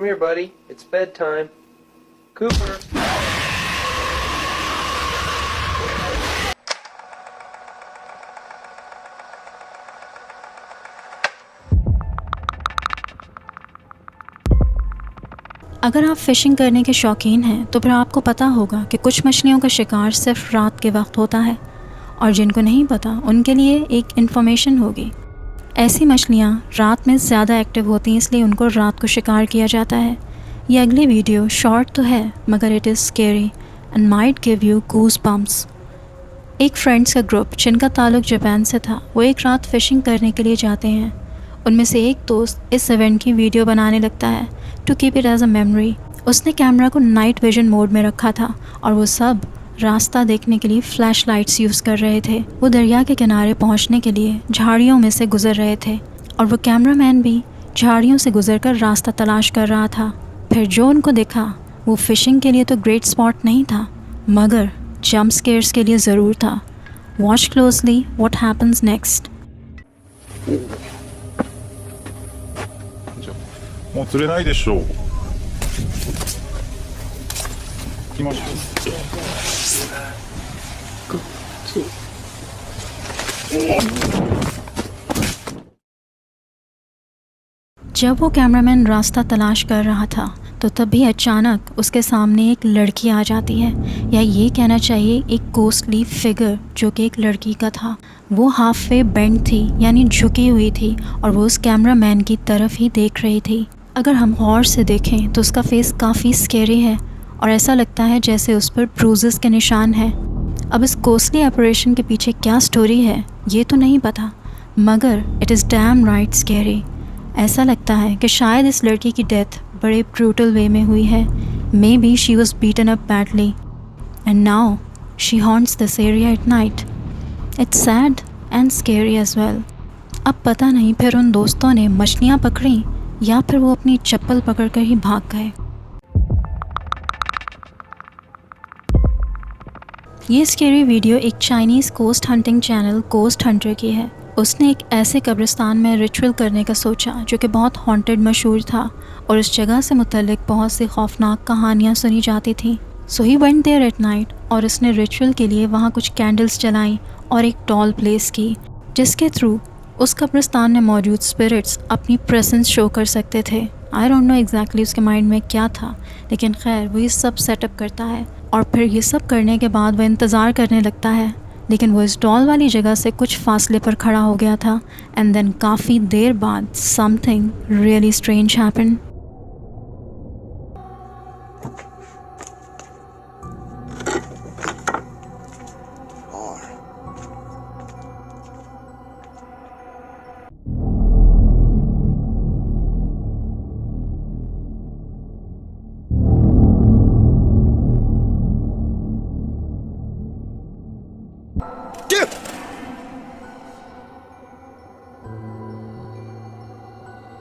here, buddy. It's bedtime. Cooper. अगर आप phishing करने के शौकीन हैं तो फिर आपको पता होगा कि कुछ मछलियों का शिकार सिर्फ रात के वक्त होता है, और जिनको नहीं पता उनके लिए एक इन्फॉर्मेशन होगी। ऐसी मछलियाँ रात में ज़्यादा एक्टिव होती हैं, इसलिए उनको रात को शिकार किया जाता है। ये अगली वीडियो शॉर्ट तो है मगर it is scary and might give you goose bumps. एक फ्रेंड्स का ग्रुप जिनका ताल्लुक़ जापान से था, वो एक रात फ़िशिंग करने के लिए जाते हैं। उनमें से एक दोस्त इस इवेंट की वीडियो बनाने लगता है to keep it as a memory. उसने कैमरा को नाइट विजन मोड में रखा था और वो सब रास्ता देखने के लिए फ्लैश लाइट्स यूज़ कर रहे थे। वो दरिया के किनारे पहुंचने के लिए झाड़ियों में से गुजर रहे थे और वो कैमरामैन भी झाड़ियों से गुजरकर रास्ता तलाश कर रहा था। फिर जो उनको दिखा वो फ़िशिंग के लिए तो ग्रेट स्पॉट नहीं था मगर जंप स्केयर्स के लिए ज़रूर था। Watch closely what happens next. もう釣れないでしょう。行きましょう。 जब वो कैमरामैन रास्ता तलाश कर रहा था तो तभी अचानक उसके सामने एक लड़की आ जाती है, या ये कहना चाहिए एक गोस्टली फिगर जो कि एक लड़की का था। वो हाफ वे बेंड थी यानी झुकी हुई थी और वो उस कैमरामैन की तरफ ही देख रही थी। अगर हम गौर से देखें तो उसका फेस काफ़ी स्केरी है और ऐसा लगता है जैसे उस पर ब्रूजेस के निशान हैं। अब इस गोस्टली ऑपरेशन के पीछे क्या स्टोरी है ये तो नहीं पता मगर it is dam right scary. ऐसा लगता है कि शायद इस लड़की की डेथ बड़े ब्रूटल वे में हुई है। Maybe she was beaten up badly and now she haunts this area at night. It's sad and scary as well. अब पता नहीं फिर उन दोस्तों ने मछलियाँ पकड़ी या फिर वो अपनी चप्पल पकड़कर ही भाग गए। ये स्केरी वीडियो एक Chinese ghost hunting channel ghost hunter की है। उसने एक ऐसे कब्रिस्तान में रिचुअल करने का सोचा जो कि बहुत हॉन्टेड मशहूर था और उस जगह से मुतल्लिक बहुत सी खौफनाक कहानियाँ सुनी जाती थीं। So he went there at night और उसने रिचुअल के लिए वहाँ कुछ कैंडल्स जलाई और एक डॉल प्लेस की जिसके थ्रू उस कब्रिस्तान में मौजूद स्पिरिट्स अपनी प्रेजेंस शो कर सकते थे। आई डोंट नो एग्जैक्टली उसके माइंड में क्या था, लेकिन खैर वो ये सब सेटअप करता है और फिर ये सब करने के बाद वह इंतज़ार करने लगता है। लेकिन वो इस डॉल वाली जगह से कुछ फासले पर खड़ा हो गया था एंड देन काफ़ी देर बाद something really strange happened.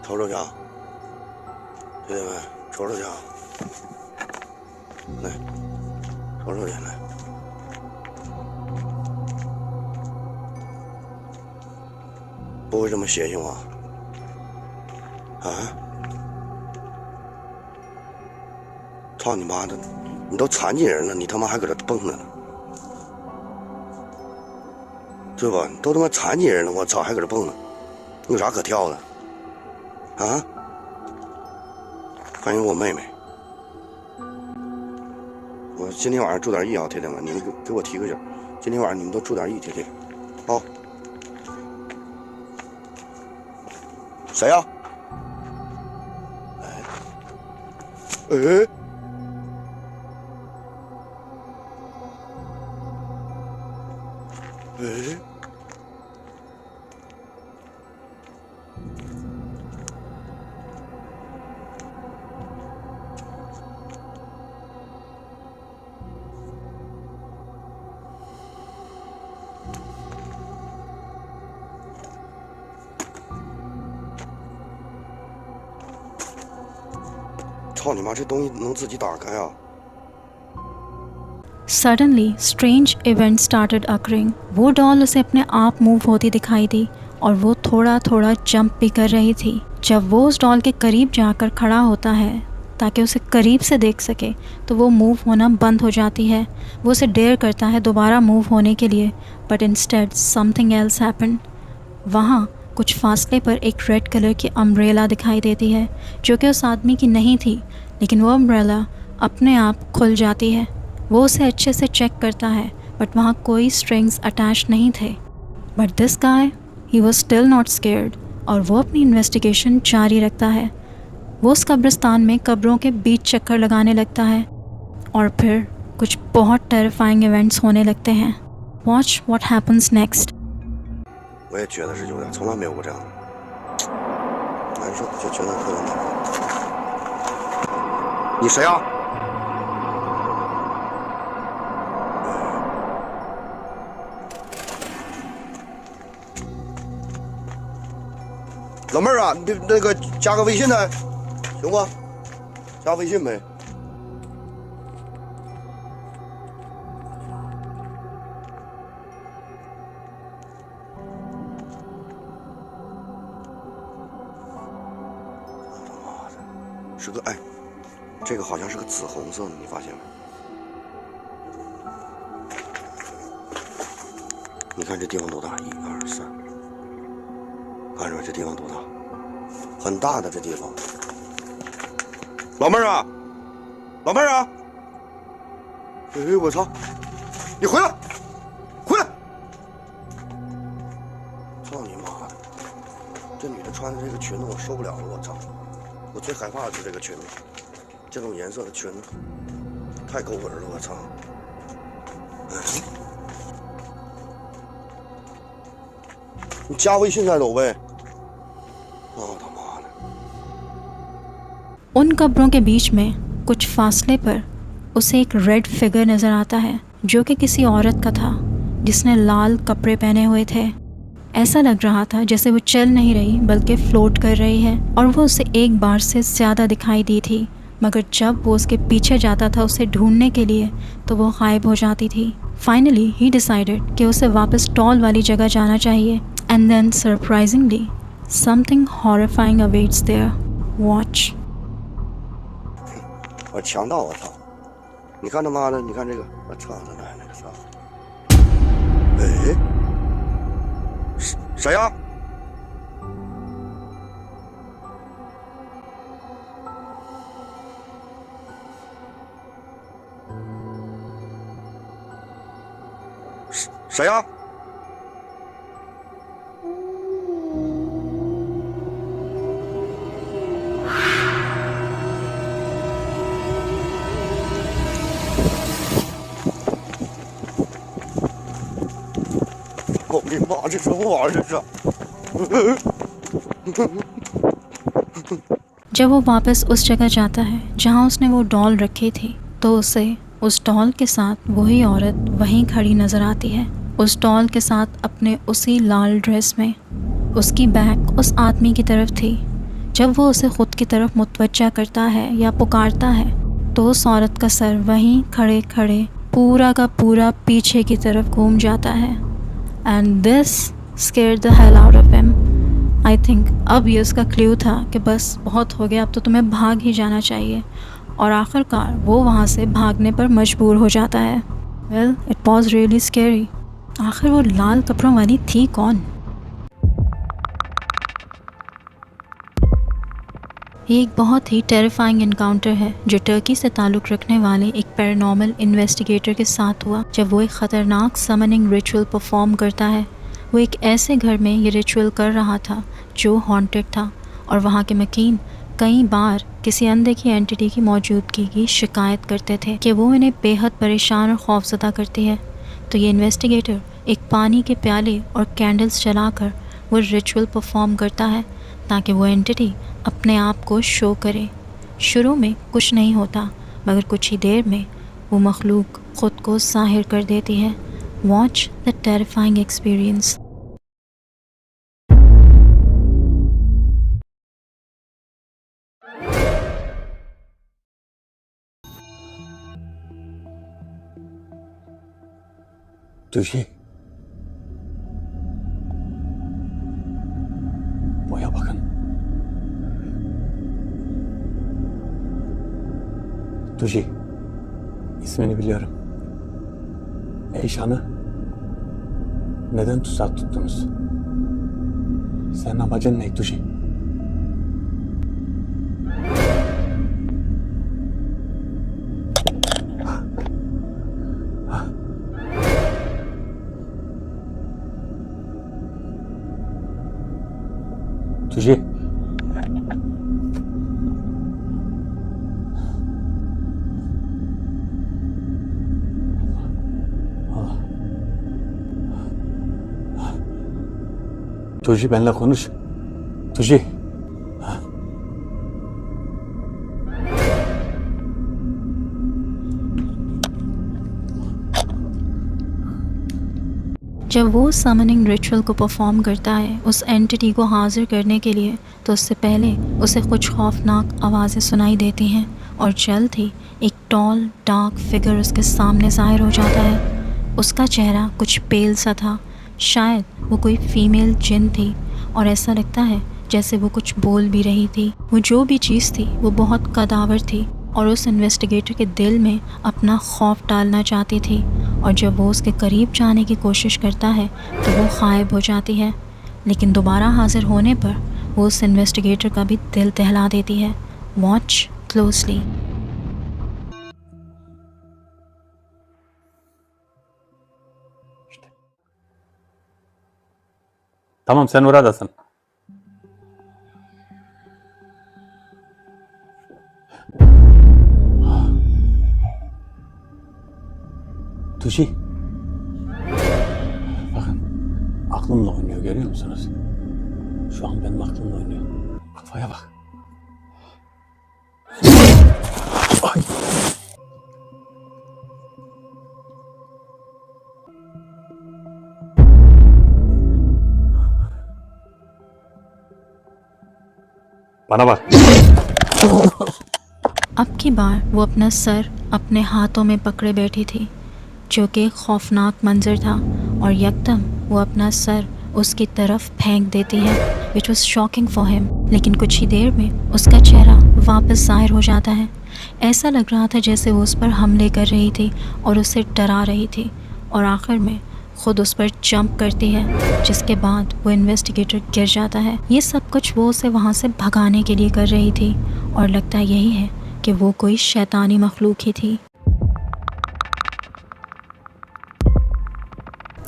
瞅瞅去啊，弟弟们，瞅瞅去啊，来，瞅瞅去，来，不会这么邪性吧？啊！操你妈的！你都残疾人了，你他妈还搁这蹦呢，对吧？你都他妈残疾人了，我操，还搁这蹦呢，你有啥可跳的？啊！欢迎我妹妹，我今天晚上注点意啊，铁铁们，你们给我提个醒，今天晚上你们都注点意，铁铁。哦，谁呀？哎，哎。操你妈！这东西能自己打开啊 Suddenly, strange events started occurring. वो डॉल उसे अपने आप मूव होती दिखाई दी और वो थोड़ा थोड़ा जंप भी कर रही थी। जब वो उस डॉल के करीब जाकर खड़ा होता है ताकि उसे करीब से देख सके, तो वो मूव होना बंद हो जाती है। वो उसे डेयर करता है दोबारा मूव होने के लिए, but instead something else happened. वहाँ कुछ फासले पर एक रेड कलर की अम्ब्रेला दिखाई देती है, जो कि उस आदमी की नहीं थी, लेकिन वो अम्ब्रेला अपने आप खुल जाती है। वो उसे अच्छे से चेक करता है, बट वहाँ कोई स्ट्रिंग्स अटैच नहीं थे। But this guy, he was still not scared, और वो अपनी इन्वेस्टिगेशन जारी रखता है। वो उस कब्रिस्तान में कब्रों के बीच चक्कर लगाने लगता है, और फिर कुछ बहुत टेरिफाइंग इवेंट्स होने लगते हैं। Watch what happens next. 我也觉得是有点，从来没有过这样的，难受，就觉得特别难受。你谁啊？老妹儿啊，你那个加个微信呢，行不？加微信呗。是个哎，这个好像是个紫红色的，你发现没？你看这地方多大？1、2、3，看着没？这地方多大？很大的这地方。老妹儿啊，老妹儿啊！哎，我操！你回来，回来！操你妈的！这女的穿的这个裙子我受不了了，我操！我最害怕的就是这个裙子，这种颜色的裙子太勾人了，我操！你加微信再走呗。他妈的！ उन कब्रों के बीच में कुछ फासले पर उसे एक रेड फिगर नज़र आता है, जो कि किसी औरत का था जिसने लाल कपड़े पहने हुए थे। ऐसा लग रहा था जैसे वो चल नहीं रही बल्कि फ्लोट कर रही है, और वो उसे एक बार से ज़्यादा दिखाई दी थी, मगर जब वो उसके पीछे जाता था उसे ढूंढने के लिए तो वो गायब हो जाती थी। फाइनली ही डिसाइडेड कि उसे वापस टॉल वाली जगह जाना चाहिए, and then surprisingly something horrifying awaits there. Watch. 我强盗！我操！你看他妈的，你看这个，我操他奶奶个操！哎，谁呀？谁呀？我的妈，这什么玩意儿？这是？ जब वो वापस उस जगह जाता है जहाँ उसने वो डॉल रखी थी, तो उसे उस डॉल के साथ वही औरत वहीं खड़ी नज़र आती है, उस डॉल के साथ अपने उसी लाल ड्रेस में। उसकी बैक उस आदमी की तरफ थी। जब वो उसे ख़ुद की तरफ मुतवज्जा करता है या पुकारता है, तो उस औरत का सर वहीं खड़े खड़े पूरा का पूरा पीछे की तरफ घूम जाता है। And this scared the hell out of him. I think अब ये उसका क्ल्यू था कि बस बहुत हो गया, अब तो तुम्हें भाग ही जाना चाहिए, और आखिरकार वो वहाँ से भागने पर मजबूर हो जाता है। Well, it was really scary. आखिर वो लाल कपड़ों वाली थी कौन? ये एक बहुत ही टेरिफाइंग इनकाउंटर है जो टर्की से ताल्लुक़ रखने वाले एक पैरानॉर्मल इन्वेस्टिगेटर के साथ हुआ, जब वो एक ख़तरनाक समनिंग रिचुअल परफॉर्म करता है। वो एक ऐसे घर में ये रिचुअल कर रहा था जो हॉन्टेड था, और वहाँ के मकीन कई बार किसी अनदेखी एंटिटी की मौजूदगी की शिकायत करते थे कि वो इन्हें बेहद परेशान और खौफज़दा करती है। तो ये इन्वेस्टिगेटर एक पानी के प्याले और कैंडल्स जलाकर वो रिचुअल परफॉर्म करता है ताकि वो एंटिटी अपने आप को शो करे। शुरू में कुछ नहीं होता, मगर कुछ ही देर में वो मखलूक ख़ुद को ज़ाहिर कर देती है। Watch the terrifying experience, ismini biliyorum. Eyşan'ı neden tuzak tuttunuz? Senin amacın ne Tuji? Tuji. Tuji benimle konuş. Tuji. जब वो समनिंग रिचुअल को परफॉर्म करता है उस एंटिटी को हाजिर करने के लिए, तो उससे पहले उसे कुछ खौफनाक आवाज़ें सुनाई देती हैं और जल्द ही एक टॉल डार्क फिगर उसके सामने ज़ाहिर हो जाता है। उसका चेहरा कुछ पेल सा था, शायद वो कोई फीमेल जिन थी, और ऐसा लगता है जैसे वो कुछ बोल भी रही थी। वो जो भी चीज़ थी वो बहुत कदावर थी और उस इन्वेस्टिगेटर के दिल में अपना खौफ डालना चाहती थी, और जब वो उसके करीब जाने की कोशिश करता है तो वो गायब हो जाती है। लेकिन दोबारा हाजिर होने पर वो उस इन्वेस्टिगेटर का भी दिल दहला देती है। Watch closely. Tamam sen oradasın. Tuji. Bakın aklımla oynuyor, görüyor musunuz? Şu an benim aklımla oynuyor. Kafaya bak. Ay. Bana bak. अब की बार वो अपना सर अपने हाथों में पकड़े बैठी थी, जो कि एक खौफनाक मंजर था, और यकदम वो अपना सर उसकी तरफ फेंक देती है, which was shocking for him. लेकिन कुछ ही देर में उसका चेहरा वापस ज़ाहिर हो जाता है। ऐसा लग रहा था जैसे वो उस पर हमले कर रही थी और उसे डरा रही थी, और आखिर में खुद उस पर जंप करती है, जिसके बाद वो इन्वेस्टिगेटर गिर जाता है। ये सब कुछ वो उसे वहाँ से भगाने के लिए कर रही थी, और लगता यही है कि वो कोई शैतानी मखलूक ही थी।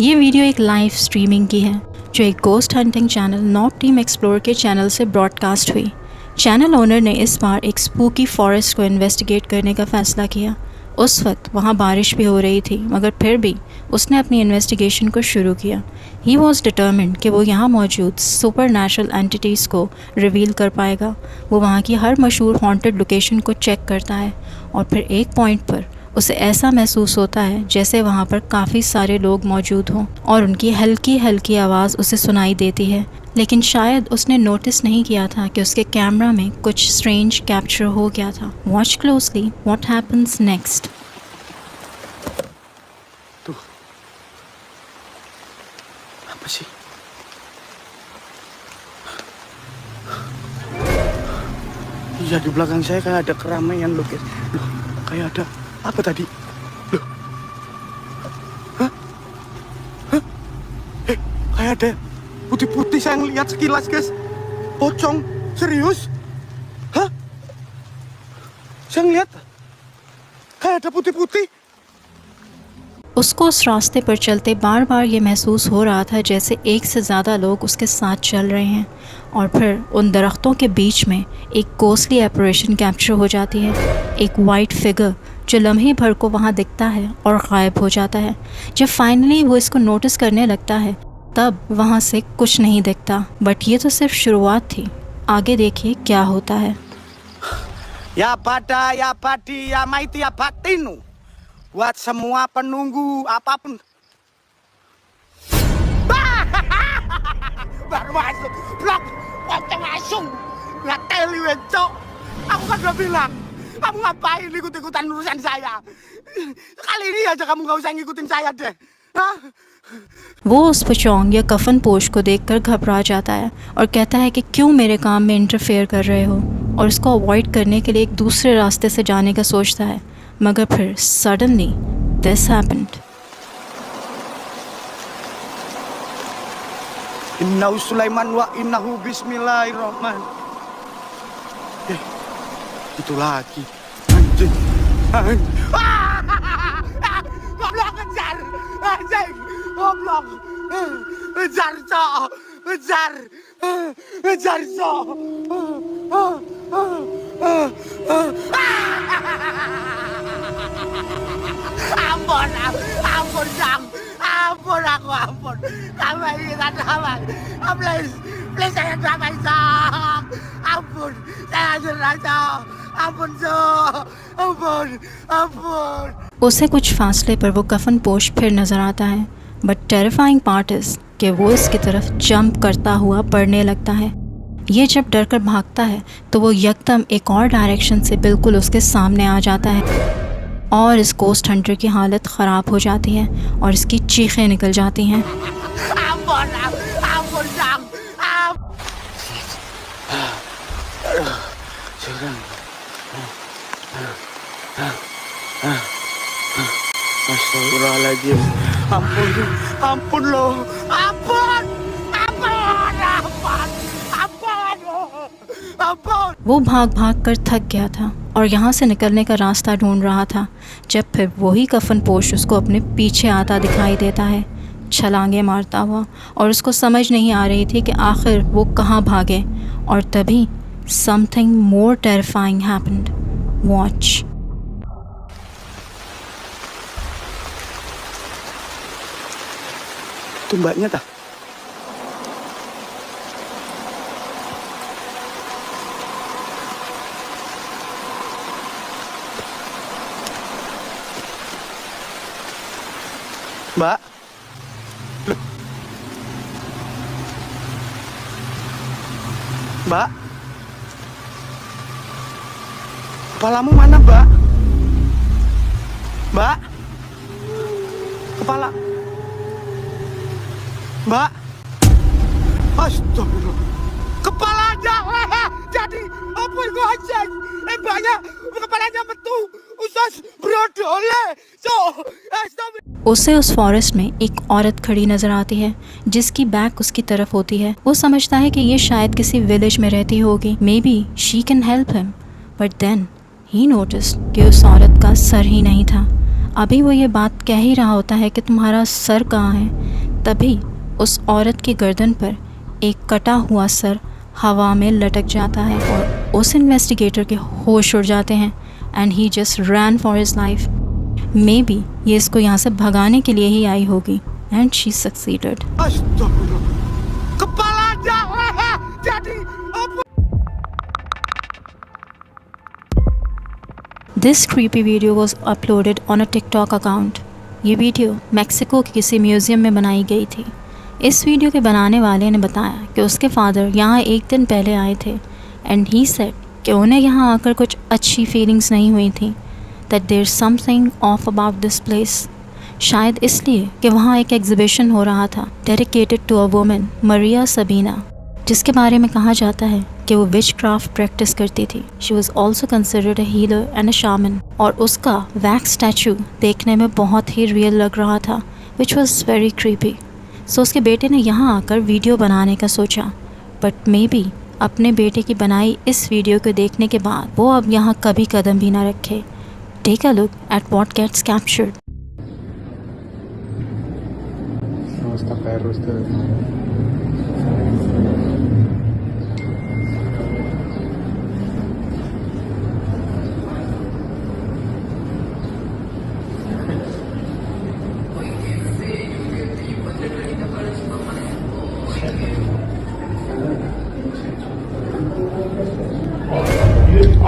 ये वीडियो एक लाइव स्ट्रीमिंग की है, जो एक ghost hunting channel knob team explore के चैनल से ब्रॉडकास्ट हुई। चैनल ओनर ने इस बार एक स्पूकी फॉरेस्ट को इन्वेस्टिगेट करने का फ़ैसला किया। उस वक्त वहाँ बारिश भी हो रही थी, मगर फिर भी उसने अपनी इन्वेस्टिगेशन को शुरू किया। ही वॉज डिटर्मिन्ड कि वो यहाँ मौजूद सुपर नेचुरल एंटिटीज़ को रिवील कर पाएगा। वो वहाँ की हर मशहूर हॉन्टेड लोकेशन को चेक करता है, और फिर एक पॉइंट पर उसे ऐसा महसूस होता है जैसे वहाँ पर काफ़ी सारे लोग मौजूद हों, और उनकी हल्की हल्की आवाज़ उसे सुनाई देती है। लेकिन शायद उसने नोटिस नहीं किया था कि उसके कैमरा में कुछ स्ट्रेंज कैप्चर हो गया था। Watch closely what happens next. Apa sih? Iya, di belakang saya kayak ada keramaian loh, guys. Loh, kayak ada apa tadi? Loh. Hah? Hah? Kayak ada putih-putih saya ngeliat sekilas, guys. Pocong, serius? Hah? Saya ngeliat kayak ada putih-putih. उसको उस रास्ते पर चलते बार बार ये महसूस हो रहा था जैसे एक से ज़्यादा लोग उसके साथ चल रहे हैं, और फिर उन दरख्तों के बीच में एक गोस्टली एपरेशन कैप्चर हो जाती है। एक वाइट फिगर जो लम्हे भर को वहाँ दिखता है और गायब हो जाता है। जब फाइनली वो इसको नोटिस करने लगता है तब वहाँ से कुछ नहीं दिखता, बट ये तो सिर्फ शुरुआत थी। आगे देखिए क्या होता है। Ya pada, ya padi, ya maiti, ya batinu. Buat semua penunggu apapun. Baru masuk. Blok. Pocong langsung. Nggak teli, wencok. Aku kan udah bilang. Kamu ngapain ikut-ikutan urusan saya? Kali ini aja kamu nggak usah ngikutin saya deh. वो उस पुचोंग या कफन पोश को देखकर घबरा जाता है और कहता है कि क्यों मेरे काम में इंटरफेयर कर रहे हो, और इसको अवॉइड करने के लिए एक दूसरे रास्ते से जाने का सोचता है। मगर फिर suddenly this happened. Innahu Sulaiman wa innahu bismillahirrahman. Itu lagi. Anjing. Goblok kejar. Anjing. Goblok. Kejar, Cok. Kejar. Kejar, Cok. Ampun, ampun, Cok. Ampun aku, ampun. Tambah ini kan tambah. Please, please saya tambah, Cok. Ampun, saya jerah, Cok. Ampun, Cok. Ampun, ampun. उसे कुछ फासले पर वो कफन पोश फिर नज़र आता है, बट टेरिफाइंग पार्ट इज़ कि वो इसकी तरफ जंप करता हुआ बढ़ने लगता है। ये जब डर कर भागता है तो वो यकदम एक और डायरेक्शन से बिल्कुल उसके सामने आ जाता है और इस गोस्ट हंटर की हालत ख़राब हो जाती है और इसकी चीखें निकल जाती हैं। Astagfirullahaladzim. Ampun, ampun loh. Ampun, ampun, ampun, ampun, ampun. वो भाग भाग कर थक गया था और यहाँ से निकलने का रास्ता ढूंढ रहा था जब फिर वही कफन पोश उसको अपने पीछे आता दिखाई देता है, छलांगे मारता हुआ, और उसको समझ नहीं आ रही थी कि आखिर वो कहाँ भागे। और तभी something more terrifying happened. Watch. Itu mbaknya tak? Mbak? Loh. Mbak? Kepalamu mana, Mbak? Mbak? Kepala... Mbak, astagfirullah, kepalanya, jadi apa itu aja? Mbaknya kepalanya betul, usus brodole, so astagfirullah. उसे उस फॉरेस्ट में एक औरत खड़ी नज़र आती है जिसकी बैक उसकी तरफ होती है। वो समझता है कि ये शायद किसी विलेज में रहती होगी, maybe she can help him, but then he noticed कि उस औरत का सर ही नहीं था। अभी वो ये बात कह ही रहा होता है कि तुम्हारा सर कहाँ है, तभी उस औरत की गर्दन पर एक कटा हुआ सर हवा में लटक जाता है और उस इन्वेस्टिगेटर के होश उड़ जाते हैं and he just ran for his life. May be ये इसको यहाँ से भगाने के लिए ही आई होगी and she succeeded. This creepy video was uploaded on a TikTok account. ये वीडियो मैक्सिको के किसी म्यूज़ियम में बनाई गई थी। इस वीडियो के बनाने वाले ने बताया कि उसके फादर यहाँ एक दिन पहले आए थे एंड ही सेड कि उन्हें यहाँ आकर कुछ अच्छी फीलिंग्स नहीं हुई थी, that there something off about this place. शायद इसलिए कि वहाँ एक एग्जिबिशन हो रहा था dedicated to a woman, Maria Sabina, जिसके बारे में कहा जाता है कि वो विच क्राफ्ट प्रैक्टिस करती थी। She was also considered a healer and a shaman, और उसका वैक्स स्टैचू देखने में बहुत ही रियल लग रहा था, विच वॉज वेरी क्रीपी। सो उसके बेटे ने यहाँ आकर वीडियो बनाने का सोचा, बट मे बी अपने बेटे की बनाई इस वीडियो को देखने के बाद वो अब यहाँ कभी कदम भी ना रखे। Take a look at what gets captured.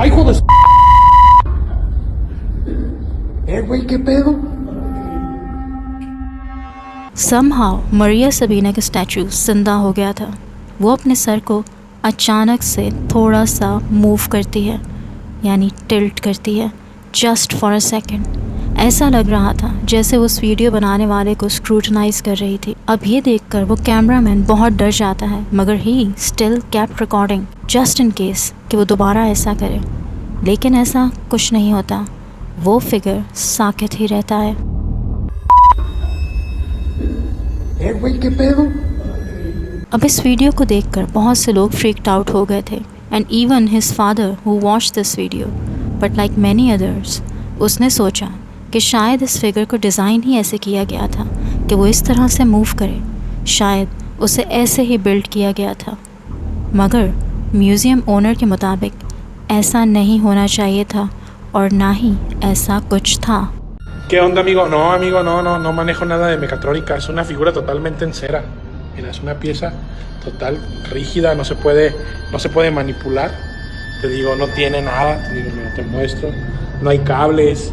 ¡Ay, hijo de güey, qué pedo! Somehow Maria Sabina का स्टैचू जिंदा हो गया था। वो अपने सर को अचानक से थोड़ा सा मूव करती है, यानी टिल्ट करती है, जस्ट फॉर अ सेकेंड, ऐसा लग रहा था जैसे उस वीडियो बनाने वाले को स्क्रूटनाइज कर रही थी। अब ये देखकर वो कैमरामैन बहुत डर जाता है, मगर he still kept recording just in case कि वो दोबारा ऐसा करे। लेकिन ऐसा कुछ नहीं होता, वो फिगर साकित ही रहता है। अब इस वीडियो को देखकर बहुत से लोग फ्रीक्ड आउट हो गए थे, and even his father who watched this video, but like many others उसने सोचा कि शायद इस फिगर को डिज़ाइन ही ऐसे किया गया था कि वो इस तरह से मूव करे, शायद उसे ऐसे ही बिल्ड किया गया था। मगर म्यूज़ियम ओनर के मुताबिक ऐसा नहीं होना चाहिए था और ना ही ऐसा कुछ था। ¿Qué onda, amigo? No, amigo, no manejo nada de mecatrónica. Es una figura totalmente en cera. Mira, es una pieza total, rígida, no se puede manipular. Te digo, no tiene nada. Te digo, mira, te muestro. No hay cables,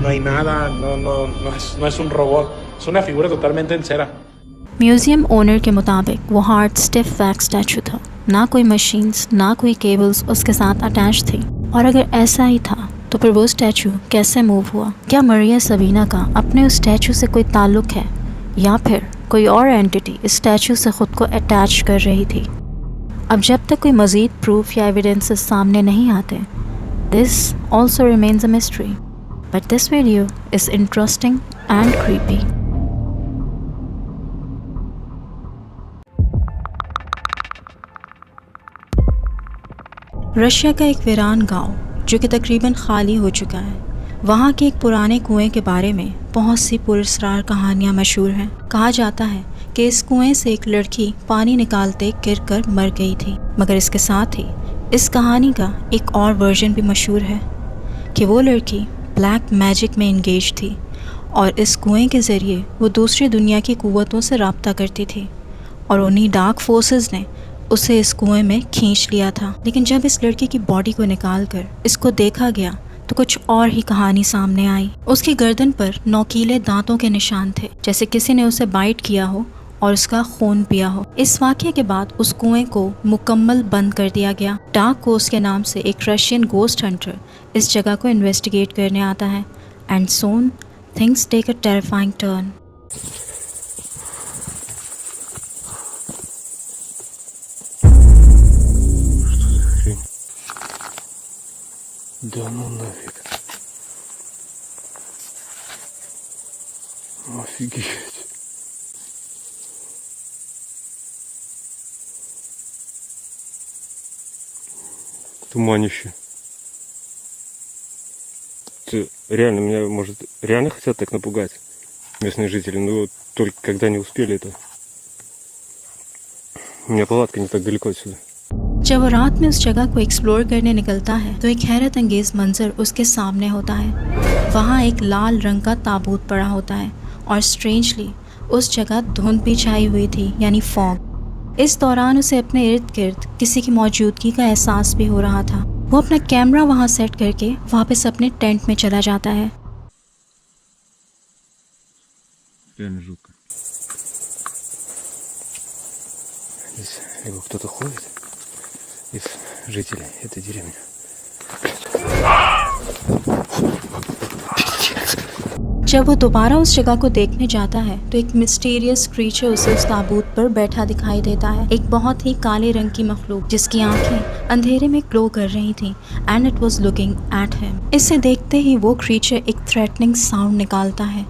no hay nada. No es un robot. Es una figura totalmente en cera. Museum owner के मुताबिक वो hard stiff wax statue था, ना कोई machines ना कोई cables उसके साथ अटैच थी। और अगर ऐसा ही था तो फिर वो स्टैचू कैसे मूव हुआ? क्या मरिया सबीना का अपने उस स्टैचू से कोई ताल्लुक़ है, या फिर कोई और एंटिटी इस स्टैचू से ख़ुद को अटैच कर रही थी? अब जब तक कोई मज़ीद प्रूफ या एविडेंसेस सामने नहीं आते, this also remains a mystery, but this video is interesting and creepy. Russia का एक वीरान गांव जो कि तकरीबन खाली हो चुका है, वहाँ के एक पुराने कुएं के बारे में बहुत सी पुरस्कार कहानियाँ मशहूर हैं। कहा जाता है कि इस कुएं से एक लड़की पानी निकालते गिरकर मर गई थी, मगर इसके साथ ही इस कहानी का एक और वर्जन भी मशहूर है कि वो लड़की ब्लैक मैजिक में इंगेज थी और इस कुएं के ज़रिए वो दूसरी दुनिया की क़ुव्वतों से रब्ता करती थी और उन्हीं डार्क फोर्सेस ने उसे इस कुएं में खींच लिया था। लेकिन जब इस लड़की की बॉडी को निकालकर इसको देखा गया तो कुछ और ही कहानी सामने आई। उसकी गर्दन पर नोकीले दांतों के निशान थे, जैसे किसी ने उसे बाइट किया हो और उसका खून पिया हो। इस वाक़ये के बाद उस कुएं को मुकम्मल बंद कर दिया गया। डार्क कोस्ट के नाम से एक रशियन गोस्ट हंटर इस जगह को इन्वेस्टिगेट करने आता है, and soon things take a terrifying turn. Да ну нафиг. Офигеть. Туманище. Это реально, меня, может, реально хотят так напугать местные жители, но только когда не успели это. У меня палатка не так далеко отсюда. जब वो रात में उस जगह को एक्सप्लोर करने निकलता है तो एक हैरत अंगेज़ मंजर उसके सामने होता है। वहाँ एक लाल रंग का ताबूत पड़ा होता है और स्ट्रेंजली उस जगह धुंध भी छाई हुई थी, यानी फॉग। इस दौरान उसे अपने इर्द गिर्द किसी की मौजूदगी का एहसास भी हो रहा था। वो अपना कैमरा वहाँ सेट करके वापस अपने टेंट में चला जाता है। Реально жутко. Здесь либо кто-то ходит из жителей этой деревни. जब वो दोबारा उस जगह को देखने जाता है तो एक मिस्टीरियस क्रीचर उसे उस ताबूत पर बैठा दिखाई देता है। एक बहुत ही काले रंग की मखलूक जिसकी आंखें अंधेरे में ग्लो कर रही थीं, and it was looking at him. इसे देखते ही वो क्रीचर एक थ्रेटनिंग साउंड निकालता है।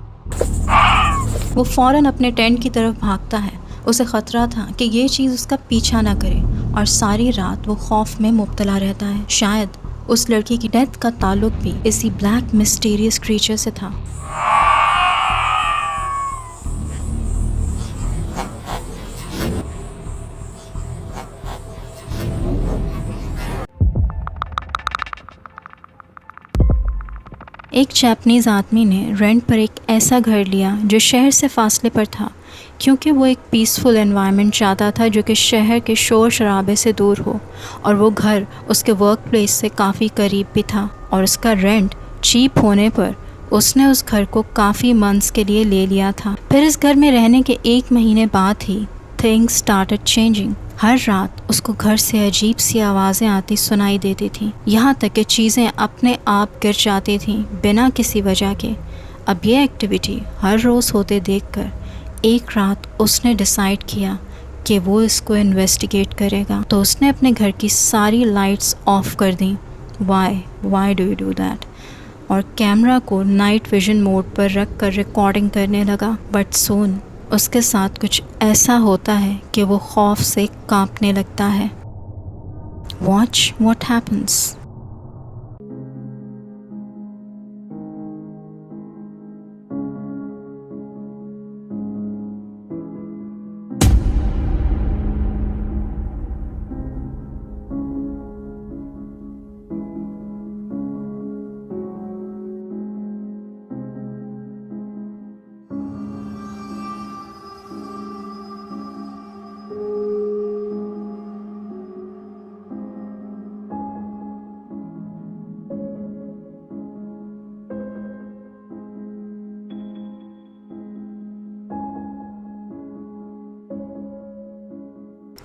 वो फौरन अपने टेंट की तरफ भागता है। उसे ख़तरा था कि ये चीज़ उसका पीछा ना करे, और सारी रात वो खौफ में मुब्तला रहता है। शायद उस लड़की की डेथ का ताल्लुक भी इसी ब्लैक मिस्टीरियस क्रीचर से था। एक जापानीज़ आदमी ने रेंट पर एक ऐसा घर लिया जो शहर से फासले पर था, क्योंकि वो एक पीसफुल एनवायरनमेंट चाहता था जो कि शहर के शोर शराबे से दूर हो, और वो घर उसके वर्क प्लेस से काफ़ी करीब भी था, और उसका रेंट चीप होने पर उसने उस घर को काफ़ी मंथ्स के लिए ले लिया था। फिर इस घर में रहने के 1 महीने बाद ही थिंग्स स्टार्टेड चेंजिंग। हर रात उसको घर से अजीब सी आवाज़ें आती सुनाई देती थीं, यहाँ तक कि चीज़ें अपने आप गिर जाती थीं बिना किसी वजह के। अब ये एक्टिविटी हर रोज़ होते देखकर एक रात उसने डिसाइड किया कि वो इसको इन्वेस्टिगेट करेगा। तो उसने अपने घर की सारी लाइट्स ऑफ कर दी। Why do you do that? और कैमरा को नाइट विजन मोड पर रख कर रिकॉर्डिंग करने लगा। बट सून उसके साथ कुछ ऐसा होता है कि वो खौफ से कांपने लगता है। Watch what happens.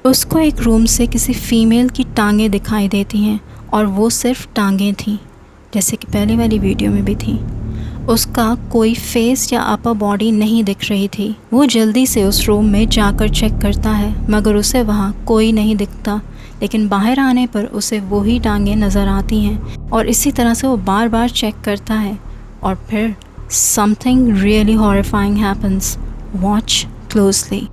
उसको एक रूम से किसी फीमेल की टांगें दिखाई देती हैं और वो सिर्फ टांगें थीं, जैसे कि पहले वाली वीडियो में भी थी। उसका कोई फेस या अपर बॉडी नहीं दिख रही थी। वो जल्दी से उस रूम में जाकर चेक करता है मगर उसे वहाँ कोई नहीं दिखता। लेकिन बाहर आने पर उसे वही टांगें नज़र आती हैं और इसी तरह से वो बार बार चेक करता है और फिर something really horrifying happens. Watch closely.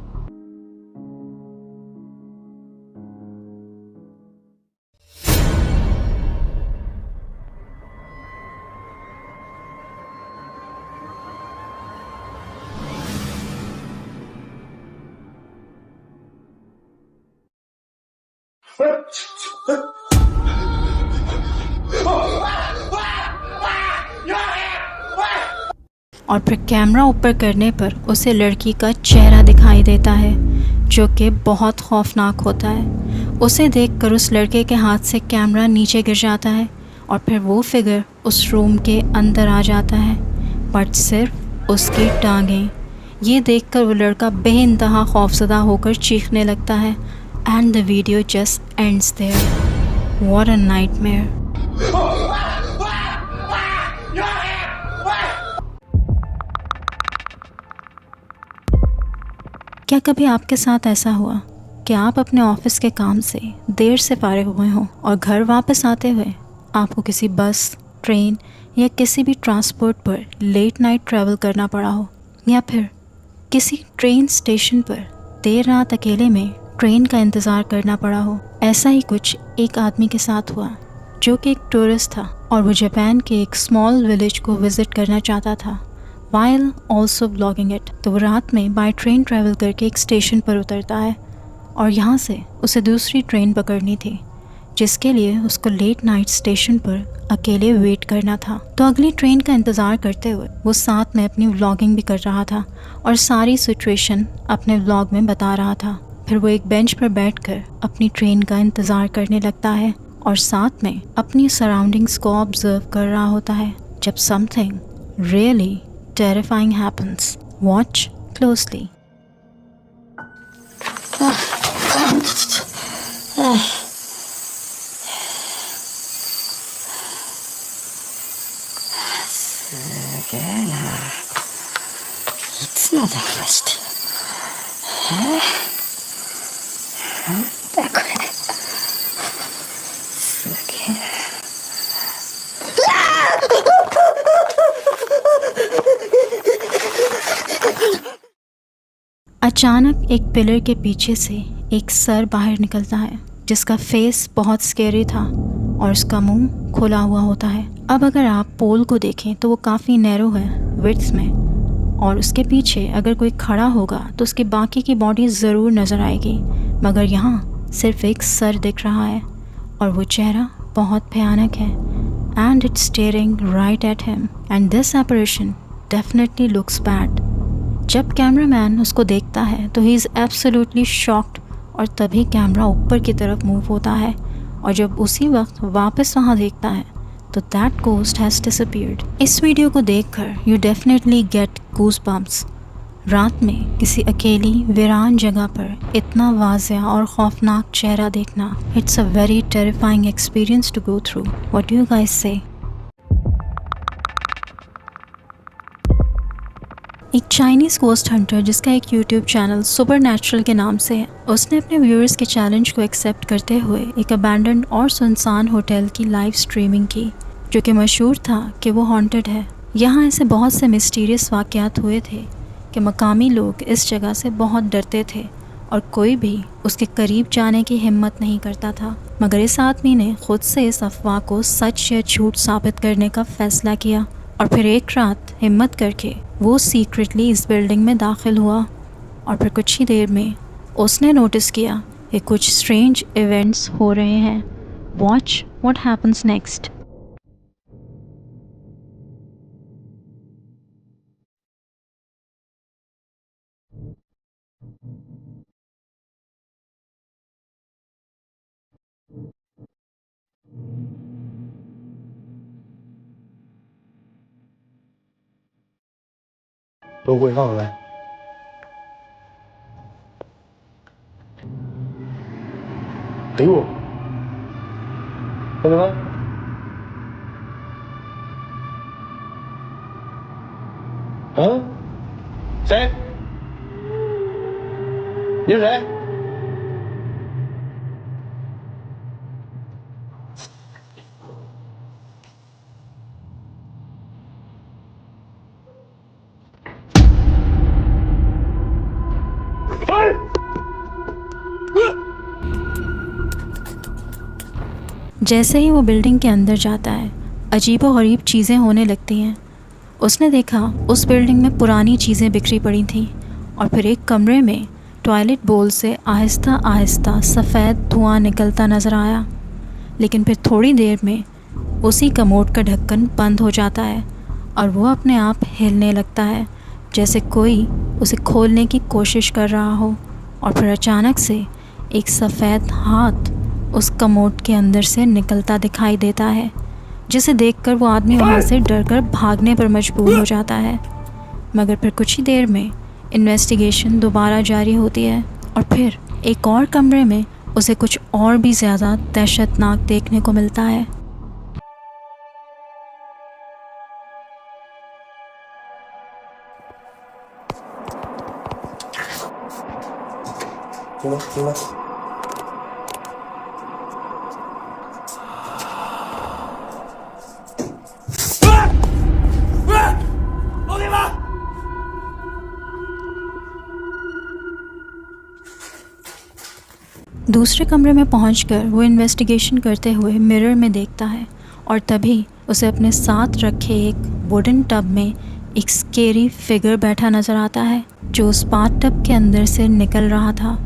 और फिर कैमरा ऊपर करने पर उसे लड़की का चेहरा दिखाई देता है जो कि बहुत खौफनाक होता है। उसे देखकर उस लड़के के हाथ से कैमरा नीचे गिर जाता है और फिर वो फिगर उस रूम के अंदर आ जाता है, बट सिर्फ उसकी टांगें। ये देखकर वो लड़का बेइंतहा खौफज़दा होकर चीखने लगता है and the video just ends there. What a nightmare. क्या कभी आपके साथ ऐसा हुआ कि आप अपने ऑफिस के काम से देर से फारिग हुए हों और घर वापस आते हुए आपको किसी बस, ट्रेन या किसी भी ट्रांसपोर्ट पर लेट नाइट ट्रैवल करना पड़ा हो, या फिर किसी ट्रेन स्टेशन पर देर रात अकेले में ट्रेन का इंतज़ार करना पड़ा हो? ऐसा ही कुछ एक आदमी के साथ हुआ जो कि एक टूरिस्ट था और वो जापान के एक स्मॉल विलेज को विज़िट करना चाहता था while also vlogging it। तो वो रात में बाय ट्रेन ट्रैवल करके एक स्टेशन पर उतरता है और यहाँ से उसे दूसरी ट्रेन पकड़नी थी जिसके लिए उसको लेट नाइट स्टेशन पर अकेले वेट करना था। तो अगली ट्रेन का इंतज़ार करते हुए वो साथ में अपनी व्लॉगिंग भी कर रहा था और सारी सिचुएशन अपने व्लॉग में बता रहा था। फिर वो एक बेंच पर बैठकर अपनी ट्रेन का इंतज़ार करने लगता है और साथ में अपनी सराउंडिंग्स को ऑब्जर्व कर रहा होता है जब something really terrifying happens. Watch closely. अचानक एक पिलर के पीछे से एक सर बाहर निकलता है जिसका फेस बहुत स्केरी था और उसका मुंह खुला हुआ होता है। अब अगर आप पोल को देखें तो वो काफ़ी नैरो है विड्थ में और उसके पीछे अगर कोई खड़ा होगा तो उसकी बाकी की बॉडी ज़रूर नज़र आएगी, मगर यहाँ सिर्फ एक सर दिख रहा है और वो चेहरा बहुत भयानक है and it's steering right at him and this apparition definitely looks bad. जब कैमरामैन उसको देखता है तो ही इज़ एब्सोल्युटली शॉक्ड और तभी कैमरा ऊपर की तरफ मूव होता है और जब उसी वक्त वापस वहाँ देखता है तो दैट गोस्ट हैज़ डिसअपीयर्ड। इस वीडियो को देखकर यू डेफिनेटली गेट गूज़बम्प्स। रात में किसी अकेली वीरान जगह पर इतना वाज़ेह और खौफनाक चेहरा देखना, it's a very terrifying experience to go through. What do you guys say? एक चाइनीज़ गोस्ट हंटर जिसका एक यूट्यूब चैनल सुपर नेचुरल के नाम से है, उसने अपने व्यूअर्स के चैलेंज को एक्सेप्ट करते हुए एक अबैंडन्ड और सुनसान होटल की लाइव स्ट्रीमिंग की, जो कि मशहूर था कि वो हॉन्टेड है। यहाँ ऐसे बहुत से मिस्टीरियस वाक़यात हुए थे कि मकामी लोग इस जगह से बहुत डरते थे और कोई भी उसके करीब जाने की हिम्मत नहीं करता था। मगर इस आदमी ने खुद से इस अफवाह को सच या झूठ साबित करने का फ़ैसला किया और फिर एक रात हिम्मत करके वो सीक्रेटली इस बिल्डिंग में दाखिल हुआ और फिर कुछ ही देर में उसने नोटिस किया कि कुछ स्ट्रेंज इवेंट्स हो रहे हैं। Watch what happens next. Tôi quên con rồi. Tiểu. Không có. Hả? Sếp. Như thế. जैसे ही वो बिल्डिंग के अंदर जाता है, अजीबोगरीब चीज़ें होने लगती हैं। उसने देखा उस बिल्डिंग में पुरानी चीज़ें बिखरी पड़ी थीं और फिर एक कमरे में टॉयलेट बोल से आहिस्ता आहिस्ता सफ़ेद धुआं निकलता नज़र आया। लेकिन फिर थोड़ी देर में उसी कमोड का ढक्कन बंद हो जाता है और वो अपने आप हिलने लगता है, जैसे कोई उसे खोलने की कोशिश कर रहा हो। और फिर अचानक से एक सफ़ेद हाथ उस कमोड के अंदर से निकलता दिखाई देता है, जिसे देखकर वो आदमी वहाँ से डरकर भागने पर मजबूर हो जाता है। मगर फिर कुछ ही देर में इन्वेस्टिगेशन दोबारा जारी होती है और फिर एक और कमरे में उसे कुछ और भी ज़्यादा दहशतनाक देखने को मिलता है। सुनो दूसरे कमरे में पहुंचकर वो इन्वेस्टिगेशन करते हुए मिरर में देखता है और तभी उसे अपने साथ रखे एक वुडन टब में एक स्केरी फिगर बैठा नज़र आता है, जो उस बाथ टब के अंदर से निकल रहा था।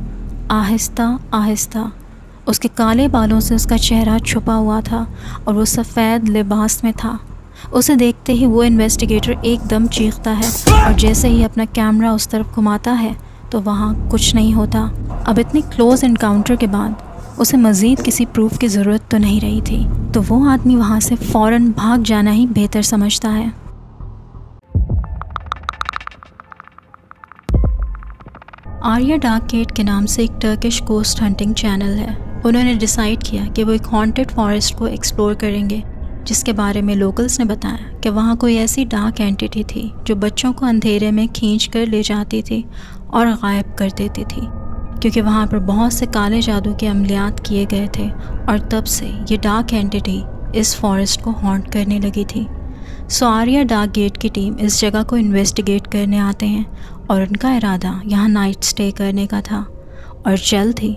आहिस्ता आहिस्ता उसके काले बालों से उसका चेहरा छुपा हुआ था और वो सफ़ेद लिबास में था। उसे देखते ही वो इन्वेस्टिगेटर एकदम चीखता है और जैसे ही अपना कैमरा उस तरफ घुमाता है तो वहाँ कुछ नहीं होता। अब इतनी क्लोज़ इनकाउंटर के बाद उसे मज़ीद किसी प्रूफ की ज़रूरत तो नहीं रही थी, तो वो आदमी वहाँ से फ़ौरन भाग जाना ही बेहतर समझता है। आर्या डार्क गेट के नाम से एक टर्किश गोस्ट हंटिंग चैनल है। उन्होंने डिसाइड किया कि वो एक हॉन्टेड फॉरेस्ट को एक्सप्लोर करेंगे, जिसके बारे में लोकल्स ने बताया कि वहाँ कोई ऐसी डार्क एंटिटी थी जो बच्चों को अंधेरे में खींच कर ले जाती थी और गायब कर देती थी, क्योंकि वहाँ पर बहुत से काले जादू के अमलियात किए गए थे और तब से ये डार्क एंटिटी इस फॉरेस्ट को हॉन्ट करने लगी थी। सो आर्या डार्क गेट की टीम इस जगह को इन्वेस्टिगेट करने आते हैं और उनका इरादा यहाँ नाइट स्टे करने का था और जल्द ही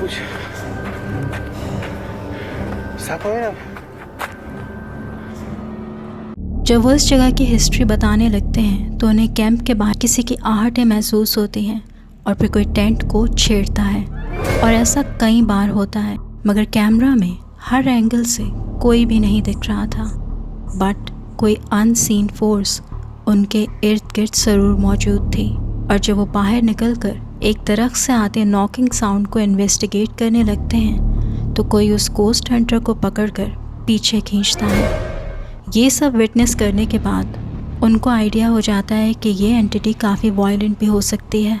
कुछ सपना जब वो इस जगह की हिस्ट्री बताने लगते हैं तो उन्हें कैंप के बाहर किसी की आहटें महसूस होती हैं और फिर कोई टेंट को छेड़ता है और ऐसा कई बार होता है मगर कैमरा में हर एंगल से कोई भी नहीं दिख रहा था बट कोई अनसीन फोर्स उनके इर्द गिर्द ज़रूर मौजूद थी और जब वो बाहर निकलकर एक दरख्त से आते नॉकिंग साउंड को इन्वेस्टिगेट करने लगते हैं तो कोई उस गोस्ट हंटर को पकड़कर पीछे खींचता है। ये सब विटनेस करने के बाद उनको आइडिया हो जाता है कि ये एंटिटी काफ़ी वायलेंट भी हो सकती है।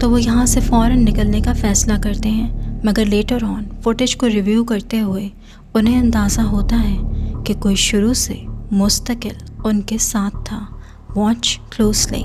तो वो यहाँ से फ़ौरन निकलने का फ़ैसला करते हैं मगर लेटर ऑन फुटेज को रिव्यू करते हुए उन्हें अंदाज़ा होता है कि कोई शुरू से मुस्तकिल उनके साथ था। Watch closely.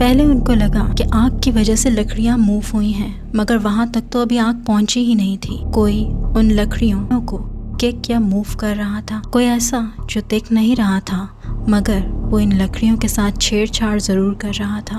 पहले उनको लगा कि आग की वजह से लकड़ियां मूव हुई हैं मगर वहां तक तो अभी आग पहुंची ही नहीं थी। कोई उन लकड़ियों को किक या मूव कर रहा था, कोई ऐसा जो दिख नहीं रहा था मगर वो इन लकड़ियों के साथ छेड़छाड़ ज़रूर कर रहा था।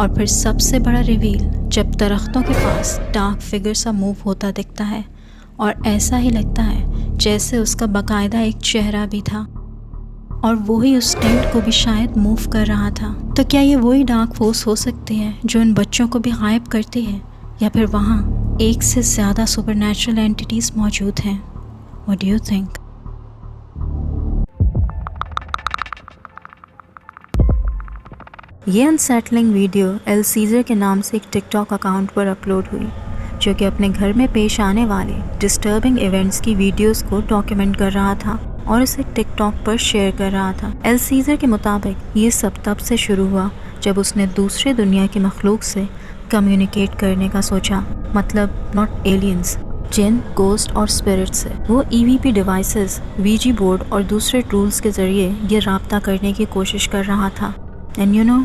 और फिर सबसे बड़ा रिवील जब दरख्तों के पास डार्क फिगर सा मूव होता दिखता है और ऐसा ही लगता है जैसे उसका बाकायदा एक चेहरा भी था और वो ही उस टेंट को भी शायद मूव कर रहा था। तो क्या ये वही डार्क फोर्स हो सकती है जो इन बच्चों को भी गायब करती है या फिर वहाँ एक से ज़्यादा सुपरनैचुरल एंटिटीज़ मौजूद हैं? What do you think? ये अनसेटलिंग वीडियो एल सीजर के नाम से एक टिकटॉक अकाउंट पर अपलोड हुई जो कि अपने घर में पेश आने वाले डिस्टर्बिंग इवेंट्स की वीडियोस को डॉक्यूमेंट कर रहा था और उसे टिकटॉक पर शेयर कर रहा था। एल सीजर के मुताबिक ये सब तब से शुरू हुआ जब उसने दूसरे दुनिया की मखलूक से कम्युनिकेट करने का सोचा, मतलब नॉट एलियंस, जिन, गोस्ट और स्पिरिट से। वो EVP डिवाइसेस, वीजी बोर्ड और दूसरे टूल्स के ज़रिए ये राब्ता करने की कोशिश कर रहा था। And you know,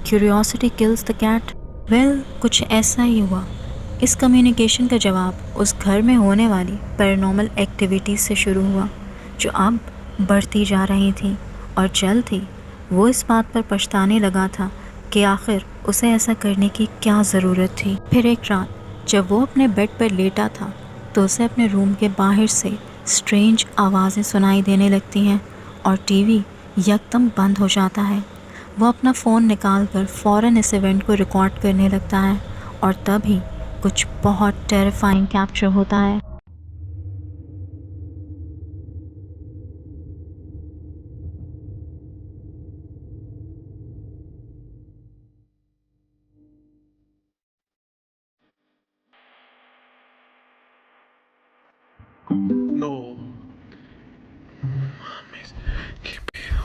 curiosity kills the cat. Well, कुछ ऐसा ही हुआ। इस कम्युनिकेशन का जवाब उस घर में होने वाली पैरानॉर्मल एक्टिविटीज़ से शुरू हुआ जो अब बढ़ती जा रही थी और जल्द ही वो इस बात पर पछताने लगा था कि आखिर उसे ऐसा करने की क्या ज़रूरत थी। फिर एक रात जब वो अपने बेड पर लेटा था तो उसे अपने रूम के बाहर से स्ट्रेंज आवाज़ें सुनाई देने लगती हैं और टीवी यकदम बंद हो जाता है। वो अपना फ़ोन निकाल कर फ़ौरन इस इवेंट को रिकॉर्ड करने लगता है और तभी कुछ बहुत टेरिफाइंग कैप्चर होता है। No mames, qué pedo.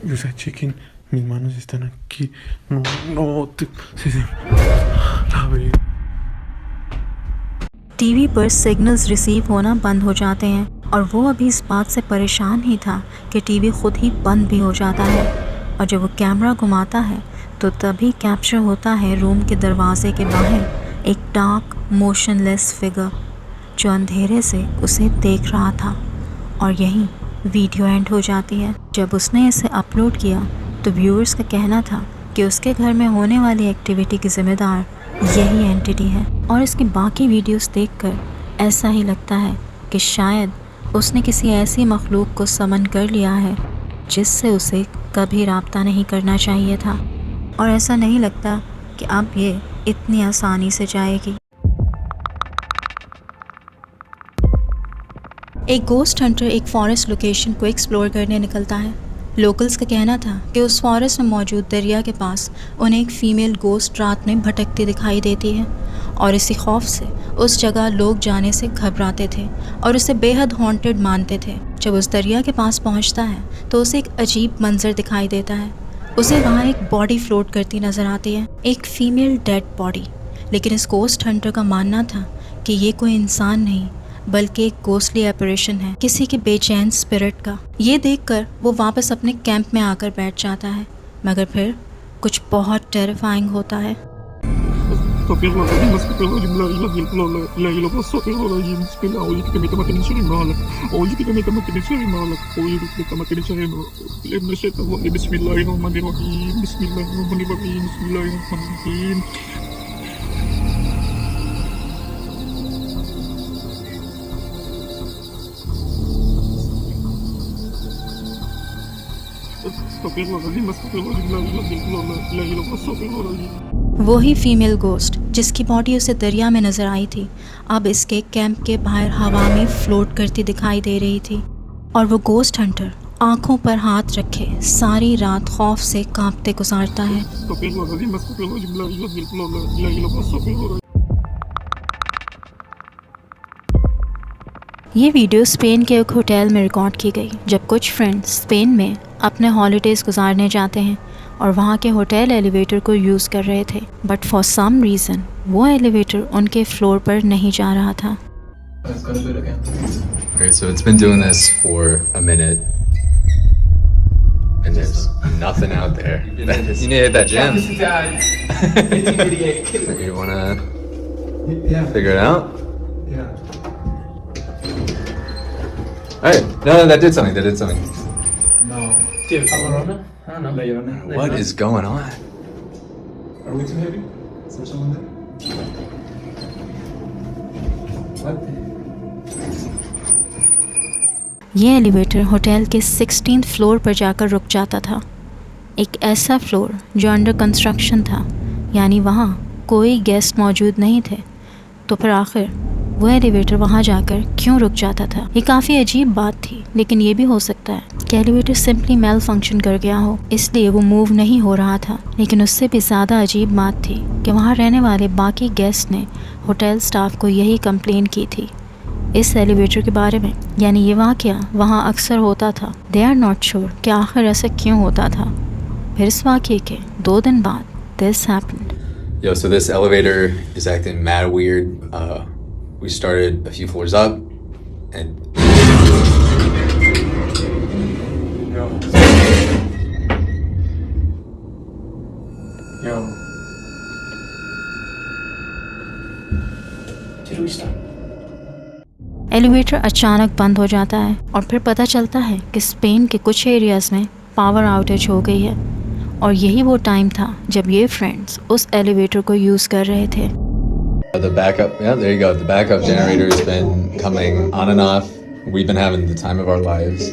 Yo esa chicken Mis manos están aquí. No, no. Sí, sí. La abrí. TV पर सिग्नल्स रिसीव होना बंद हो जाते हैं और वो अभी इस बात से परेशान ही था कि टीवी खुद ही बंद भी हो जाता है। और जब वो कैमरा घुमाता है तो तभी कैप्चर होता है रूम के दरवाजे के बाहर एक डार्क मोशनलेस फिगर जो अंधेरे से उसे देख रहा था। और यहीं वीडियो एंड हो जाती है। जब उसने इसे अपलोड किया तो व्यूअर्स का कहना था कि उसके घर में होने वाली एक्टिविटी की ज़िम्मेदार यही एंटिटी है। और इसकी बाकी वीडियोस देखकर ऐसा ही लगता है कि शायद उसने किसी ऐसी मखलूक को समन कर लिया है जिससे उसे कभी राब्ता नहीं करना चाहिए था। और ऐसा नहीं लगता कि अब ये इतनी आसानी से जाएगी। एक गोस्ट हंटर एक फॉरेस्ट लोकेशन को एक्सप्लोर करने निकलता है। लोकल्स का कहना था कि उस फॉरेस्ट में मौजूद दरिया के पास उन्हें एक फ़ीमेल गोस्ट रात में भटकती दिखाई देती है और इसी खौफ से उस जगह लोग जाने से घबराते थे और उसे बेहद हॉन्टेड मानते थे। जब उस दरिया के पास पहुंचता है तो उसे एक अजीब मंजर दिखाई देता है। उसे वहाँ एक बॉडी फ्लोट करती नज़र आती है, एक फ़ीमेल डेड बॉडी। लेकिन इस गोस्ट हंटर का मानना था कि ये कोई इंसान नहीं बल्कि एक गोस्टली एपरेशन है, किसी के बेचैन स्पिरिट का। ये देखकर वो वापस अपने कैंप में आकर बैठ जाता है, मगर फिर कुछ बहुत टेरिफाइंग होता है। वही फीमेल गोस्ट जिसकी बॉडी उसे दरिया में नजर आई थी अब इसके कैंप के बाहर हवा में फ्लोट करती दिखाई दे रही थी। और वो गोस्ट हंटर आंखों पर हाथ रखे सारी रात खौफ से कांपते गुजारता है। ये वीडियो स्पेन के एक होटल में रिकॉर्ड की गई जब कुछ फ्रेंड्स स्पेन में अपने हॉलीडेज़ गुजारने जाते हैं और वहाँ के होटल एलिवेटर को यूज़ कर रहे थे। बट फॉर सम रीज़न वो एलिवेटर उनके फ्लोर पर नहीं जा रहा था। Okay, so it's been doing this for a minute, and there's nothing out there. You need to hit that gym. You wanna figure it out? Alright, no, that did something. That did something. What is going on? Are we too heavy? Is there someone there? What? ये elevator hotel के 16th floor पर जाकर रुक जाता था, एक ऐसा floor जो अंडर कंस्ट्रक्शन था, यानी वहाँ कोई गेस्ट मौजूद नहीं थे। तो फिर आखिर वो एलिवेटर वहाँ जाकर क्यों रुक जाता था? ये काफ़ी अजीब बात थी, लेकिन ये भी हो सकता है कि एलिवेटर सिंपली मेल फंक्शन कर गया हो, इसलिए वो मूव नहीं हो रहा था। लेकिन उससे भी ज़्यादा अजीब बात थी कि वहाँ रहने वाले बाकी गेस्ट ने होटल स्टाफ को यही कंप्लेन की थी इस एलिवेटर के बारे में, यानी ये वाक़या वहाँ अक्सर होता था। दे आर नॉट श्योर कि आखिर ऐसा क्यों होता था। फिर इस वाक़े के 2 दिन बाद this happened. Yo, so this elevator is acting mad weird. We started a few floors up, and Yo. Did we stop? Elevator अचानक बंद हो जाता है और फिर पता चलता है कि स्पेन के कुछ एरियाज़ में पावर आउटेज हो गई है। और यही वो टाइम था जब ये फ्रेंड्स उस एलिवेटर को यूज़ कर रहे थे। the backup, yeah, there you go. The backup generator has been coming on and off. We've been having the time of our lives,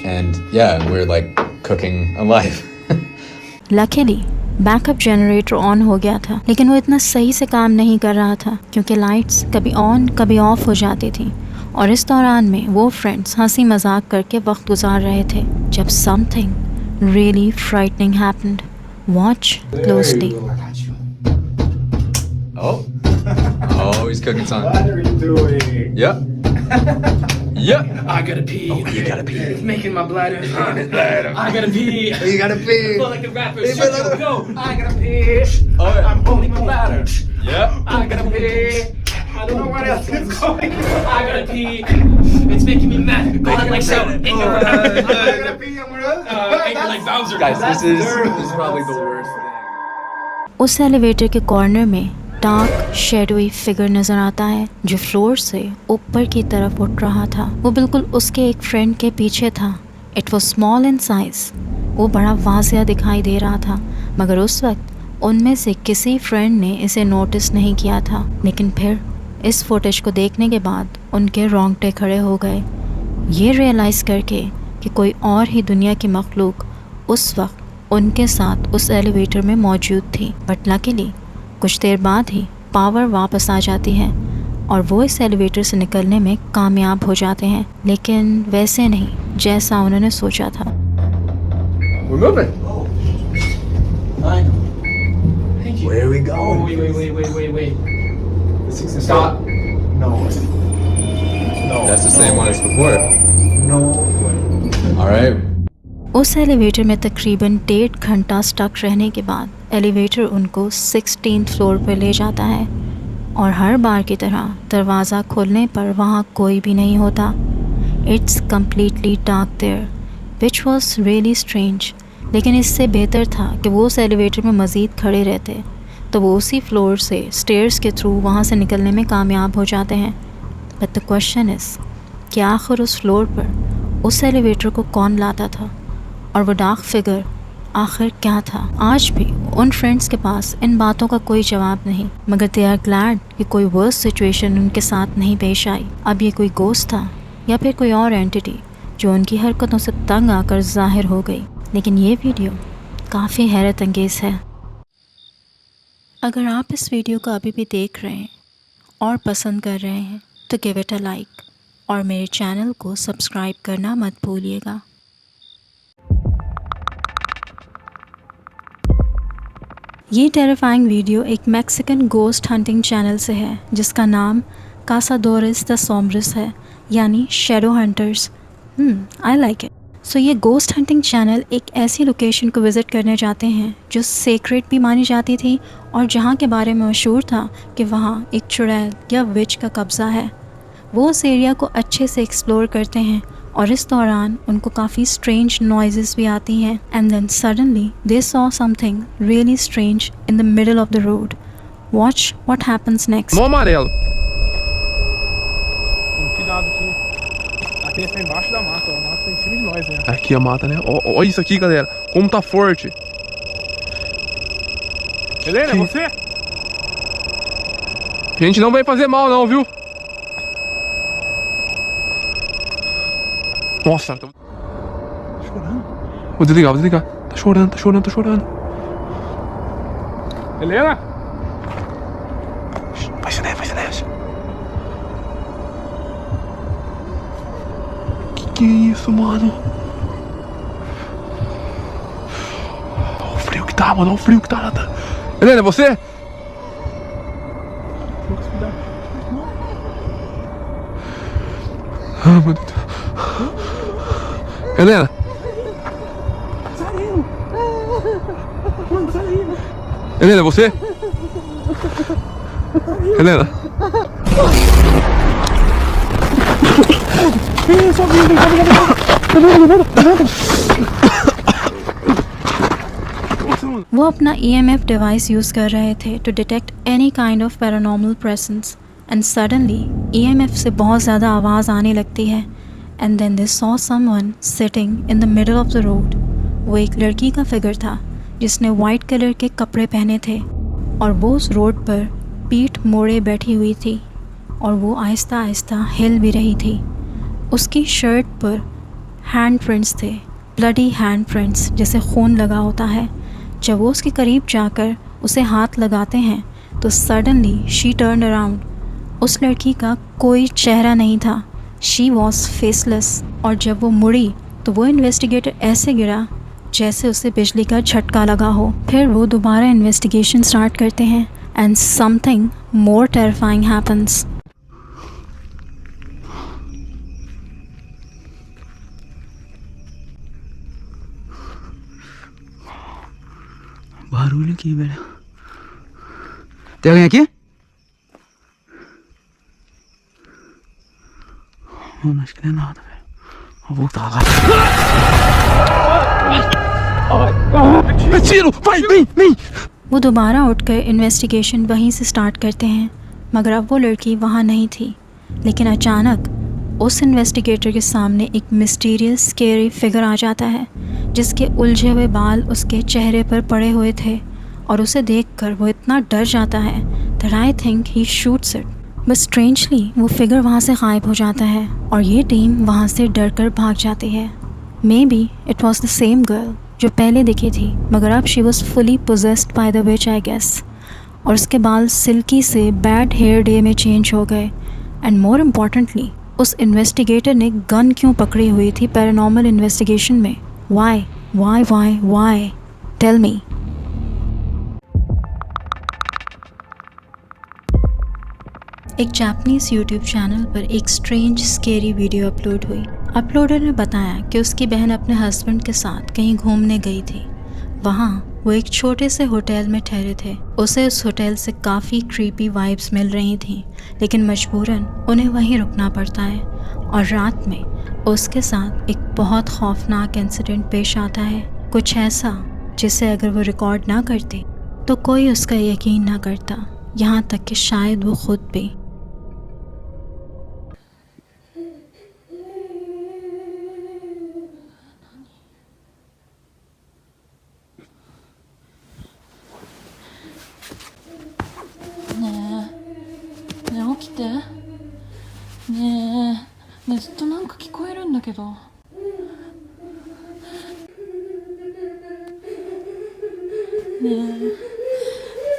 and yeah, we're like cooking alive. Luckily, backup generator on हो गया था, लेकिन वो इतना सही से काम नहीं कर रहा था क्योंकि लाइट्स कभी ऑन कभी ऑफ हो जाती थी। और इस दौरान में वो फ्रेंड्स हंसी मजाक करके वक्त गुजार रहे थे जब something really frightening happened. Watch closely. Oh, he's cooking something. What are you doing? Yep. Yep. I gotta pee. Oh, you gotta pee. It's making my bladder. I gotta pee. You gotta pee. Feel like the rapper. Shut your go. I gotta pee. Oh, yeah. I'm holding my bladder. Yep. I gotta pee. I don't know what else is going. I gotta pee. It's making me mad. I like so. I gotta pee. I'm like Bowser. Guys, this is probably the worst thing. उस elevator के corner में dark shadowy figure नज़र आता है जो floor से ऊपर की तरफ उठ रहा था। वो बिल्कुल उसके एक फ्रेंड के पीछे था। It was small in size. वो बड़ा वाज़िया दिखाई दे रहा था, मगर उस वक्त उनमें से किसी फ्रेंड ने इसे नोटिस नहीं किया था। लेकिन फिर इस फुटेज को देखने के बाद उनके रोंगटे खड़े हो गए, ये रियलाइज़ करके कि कोई और ही दुनिया की मखलूक उस वक्त उनके साथ उस एलिवेटर में मौजूद थी। बट लकीली कुछ देर बाद ही पावर वापस आ जाती है और वो इस एलिवेटर से निकलने में कामयाब हो जाते हैं, लेकिन वैसे नहीं जैसा उन्होंने सोचा था। We're moving. Where are we going? Wait. Stop. No. That's the same one as before. No way. All right. उस एलिवेटर में तकरीबन 1.5 घंटा स्टक रहने के बाद एलिवेटर उनको 16th फ्लोर पर ले जाता है और हर बार की तरह दरवाज़ा खोलने पर वहाँ कोई भी नहीं होता। It's completely dark there, which was really strange. लेकिन इससे बेहतर था कि वो उस एलिवेटर में मज़ीद खड़े रहते, तो वो उसी फ्लोर से स्टेयर्स के थ्रू वहाँ से निकलने में कामयाब हो जाते हैं। बट द क्वेश्चन इज़ कि आखिर उस फ्लोर पर उस एलिवेटर को कौन लाता था और वो डार्क फिगर आखिर क्या था? आज भी उन फ्रेंड्स के पास इन बातों का कोई जवाब नहीं, मगर दे आर ग्लैड कि कोई वर्स्ट सिचुएशन उनके साथ नहीं पेश आई। अब ये कोई गोस्ट था या फिर कोई और एंटिटी जो उनकी हरकतों से तंग आकर जाहिर हो गई। लेकिन ये वीडियो काफ़ी हैरत अंगेज़ है। अगर आप इस वीडियो को अभी भी देख रहे हैं और पसंद कर रहे हैं तो गिव इट अ लाइक और मेरे चैनल को सब्सक्राइब करना मत भूलिएगा। ये टेरिफाइंग वीडियो एक मैक्सिकन गोस्ट हंटिंग चैनल से है जिसका नाम कासाडोरेस द सोम्ब्रेस है, यानी shadow hunters. I like it. So ये गोस्ट हंटिंग चैनल एक ऐसी लोकेशन को विज़िट करने जाते हैं जो सेक्रेट भी मानी जाती थी और जहाँ के बारे में मशहूर था कि वहाँ एक चुड़ैल या विच का कब्ज़ा है। वो उस एरिया को अच्छे से एक्सप्लोर करते हैं और इस दौरान उनको काफ़ी स्ट्रेंज नॉइज़ेस भी आती हैं। And then suddenly they saw something really strange in the middle of the road. Watch what happens next. No amarelo. Cuidado aqui. A penha tá embaixo da mata, ó. A mata tá em cima de nós, né? Aqui a mata, né? Olha isso aqui, galera. Como tá forte. Helena, é você? A gente não vai fazer mal, não, viu? Nossa, tá Chorando. Vou desligar. Tá chorando. Helena? Vai, silêncio. Que é isso, mano? Olha o frio que tá, mano. Helena, é você? Ah, meu Deus. Helena! Saiu! Mano, saiu! Helena, é você? Helena! वो अपना EMF device use कर रहे थे to detect any kind of paranormal presence and suddenly EMF से बहुत ज़्यादा आवाज़ आने लगती है। And then they saw someone sitting in the middle of the road. वो एक लड़की का फिगर था जिसने वाइट कलर के कपड़े पहने थे और वो उस रोड पर पीठ मोड़े बैठी हुई थी और वो आहिस्ता आहिस्ता हिल भी रही थी। उसकी शर्ट पर हैंड प्रिंट्स थे, ब्लडी हैंड प्रिंट्स, जैसे खून लगा होता है। जब वो उसके करीब जाकर उसे हाथ लगाते हैं तो सडनली शी टर्न अराउंड। उस लड़की का कोई चेहरा नहीं था, शी वॉज फेसलेस। और जब वो मुड़ी तो वो इन्वेस्टिगेटर ऐसे गिरा जैसे उसे बिजली का झटका लगा हो। फिर वो दोबारा इन्वेस्टिगेशन स्टार्ट करते हैं and something more terrifying happens. baru lagi bela. Tengok aquí. Mana sih kena ada? Abu tak ada. Ciro, नहीं। वो दोबारा उठकर इन्वेस्टिगेशन वहीं से स्टार्ट करते हैं, मगर अब वो लड़की वहाँ नहीं थी। लेकिन अचानक उस इन्वेस्टिगेटर के सामने एक मिस्टीरियस स्केरी फिगर आ जाता है, जिसके उलझे हुए बाल उसके चेहरे पर पड़े हुए थे, और उसे देखकर वो इतना डर जाता है that I think he shoots it. But strangely वो फिगर वहाँ से गायब हो जाता है और ये टीम वहाँ से डर कर भाग जाती है। Maybe it was the same girl जो पहले दिखी थी, मगर अब she was fully possessed by the witch I guess, और उसके बाल सिल्की से बैड हेयर डे में चेंज हो गए। एंड मोर इम्पॉर्टेंटली, उस इन्वेस्टिगेटर ने गन क्यों पकड़ी हुई थी पैरानॉर्मल इन्वेस्टिगेशन में? Why tell me. एक जापानीज़ यूट्यूब चैनल पर एक स्ट्रेंज स्केरी वीडियो अपलोड हुई। अपलोडर ने बताया कि उसकी बहन अपने हस्बैंड के साथ कहीं घूमने गई थी। वहाँ वो एक छोटे से होटल में ठहरे थे। उसे उस होटल से काफ़ी क्रीपी वाइब्स मिल रही थीं, लेकिन मजबूरन उन्हें वहीं रुकना पड़ता है। और रात में उसके साथ एक बहुत खौफनाक इंसिडेंट पेश आता है, कुछ ऐसा जिसे अगर वो रिकॉर्ड ना करती तो कोई उसका यकीन ना करता, यहाँ तक कि शायद वो खुद भी।ねえ起きて。ねえずっとなんか聞こえるんだけど。ね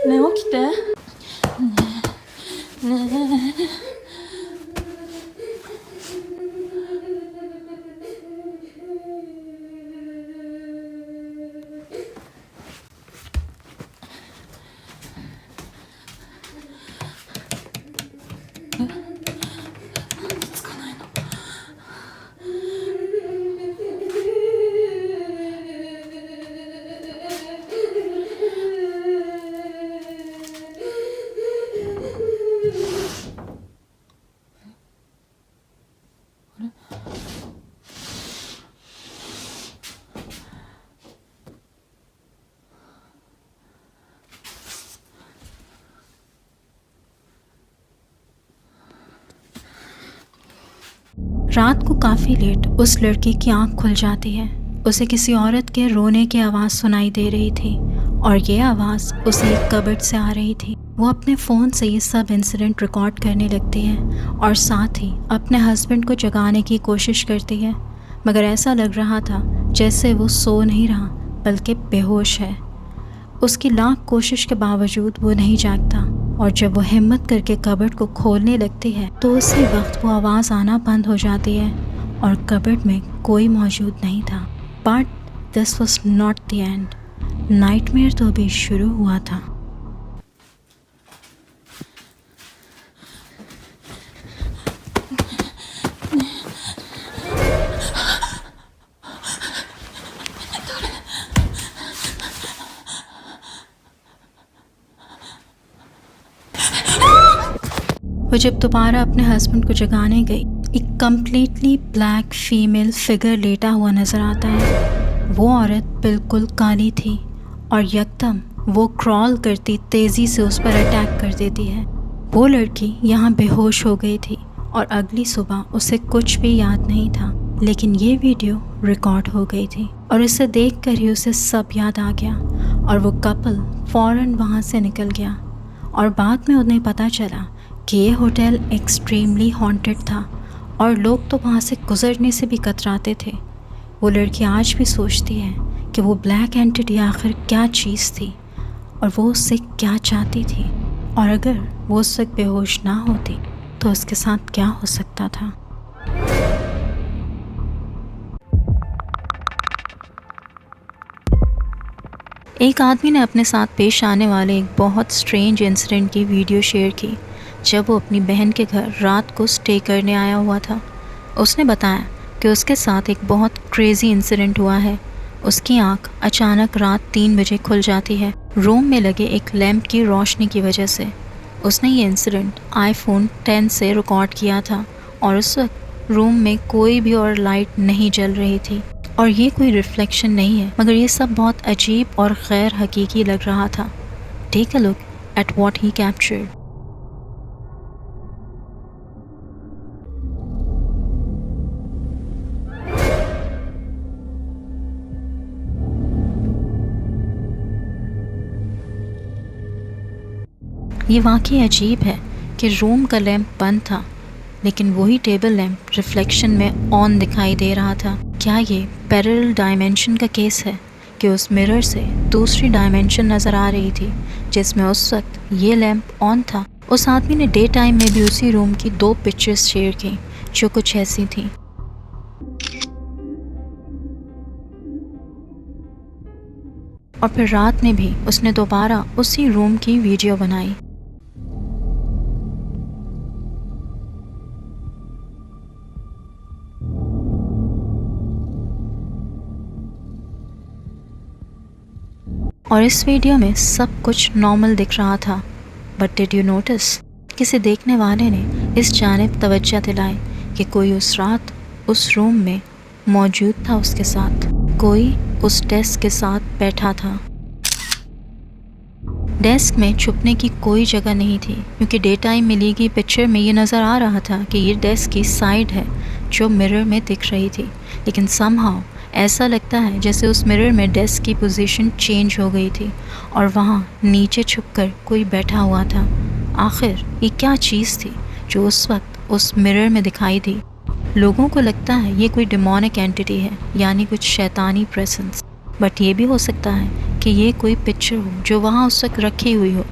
え起きて。ねえ。रात को काफ़ी लेट उस लड़की की आंख खुल जाती है। उसे किसी औरत के रोने की आवाज़ सुनाई दे रही थी, और ये आवाज़ उसे एक कबर्ड से आ रही थी। वो अपने फ़ोन से ये सब इंसिडेंट रिकॉर्ड करने लगती है और साथ ही अपने हस्बैंड को जगाने की कोशिश करती है, मगर ऐसा लग रहा था जैसे वो सो नहीं रहा बल्कि बेहोश है। उसकी लाख कोशिश के बावजूद वो नहीं जागता, और जब वो हिम्मत करके कबर्ड को खोलने लगती है तो उसी वक्त वो आवाज़ आना बंद हो जाती है और कबर्ड में कोई मौजूद नहीं था। But this was not the end. Nightmare तो अभी शुरू हुआ था। वो जब दोबारा अपने हस्बैंड को जगाने गई, एक कम्प्लीटली ब्लैक फीमेल फिगर लेटा हुआ नज़र आता है। वो औरत बिल्कुल काली थी और यकदम वो क्रॉल करती तेज़ी से उस पर अटैक कर देती है। वो लड़की यहाँ बेहोश हो गई थी और अगली सुबह उसे कुछ भी याद नहीं था, लेकिन ये वीडियो रिकॉर्ड हो गई थी और इसे देखकर ही उसे सब याद आ गया और वो कपल फ़ौरन वहाँ से निकल गया। और बाद में उन्हें पता चला कि ये होटल एक्सट्रीमली हॉन्टेड था और लोग तो वहाँ से गुजरने से भी कतराते थे। वो लड़की आज भी सोचती है कि वो ब्लैक एंटिटी आखिर क्या चीज़ थी और वो उससे क्या चाहती थी, और अगर वो उस वक्त बेहोश ना होती तो उसके साथ क्या हो सकता था। एक आदमी ने अपने साथ पेश आने वाले एक बहुत स्ट्रेंज इंसिडेंट की वीडियो शेयर की जब वो अपनी बहन के घर रात को स्टे करने आया हुआ था। उसने बताया कि उसके साथ एक बहुत क्रेज़ी इंसिडेंट हुआ है। उसकी आंख अचानक रात 3 बजे खुल जाती है, रूम में लगे एक लैंप की रोशनी की वजह से। उसने ये इंसिडेंट iPhone 10 से रिकॉर्ड किया था और उस वक्त रूम में कोई भी और लाइट नहीं जल रही थी। और ये कोई रिफ्लेक्शन नहीं है, मगर ये सब बहुत अजीब और गैर हकीकी लग रहा था। Take a look at what he captured. ये वाकई अजीब है कि रूम का लैंप बंद था, लेकिन वही टेबल लैंप रिफ्लेक्शन में ऑन दिखाई दे रहा था। क्या ये पैरेलल डायमेंशन का केस है कि उस मिरर से दूसरी डायमेंशन नज़र आ रही थी जिसमें उस वक्त ये लैंप ऑन था। उस आदमी ने डे टाइम में भी उसी रूम की 2 पिक्चर्स शेयर की जो कुछ ऐसी थी। और फिर रात में भी उसने दोबारा उसी रूम की वीडियो बनाई। और इस वीडियो में सब कुछ नॉर्मल दिख रहा था। बट डिड यू नोटिस, किसी देखने वाले ने इस जानिब तवज्जो दिलाई कि कोई उस रात उस रूम में मौजूद था उसके साथ। कोई उस डेस्क के साथ बैठा था। डेस्क में छुपने की कोई जगह नहीं थी, क्योंकि डे टाइम में ली गई पिक्चर में ये नज़र आ रहा था कि ये डेस्क की साइड है जो मिरर में दिख रही थी। लेकिन समहाउ ऐसा लगता है जैसे उस मिरर में डेस्क की पोजीशन चेंज हो गई थी और वहाँ नीचे छुपकर कोई बैठा हुआ था। आखिर ये क्या चीज़ थी जो उस वक्त उस मिरर में दिखाई दी? लोगों को लगता है ये कोई डिमोनिक एंटिटी है, यानी कुछ शैतानी प्रेजेंस। बट ये भी हो सकता है कि ये कोई पिक्चर हो जो वहाँ उस वक्त रखी हुई हो।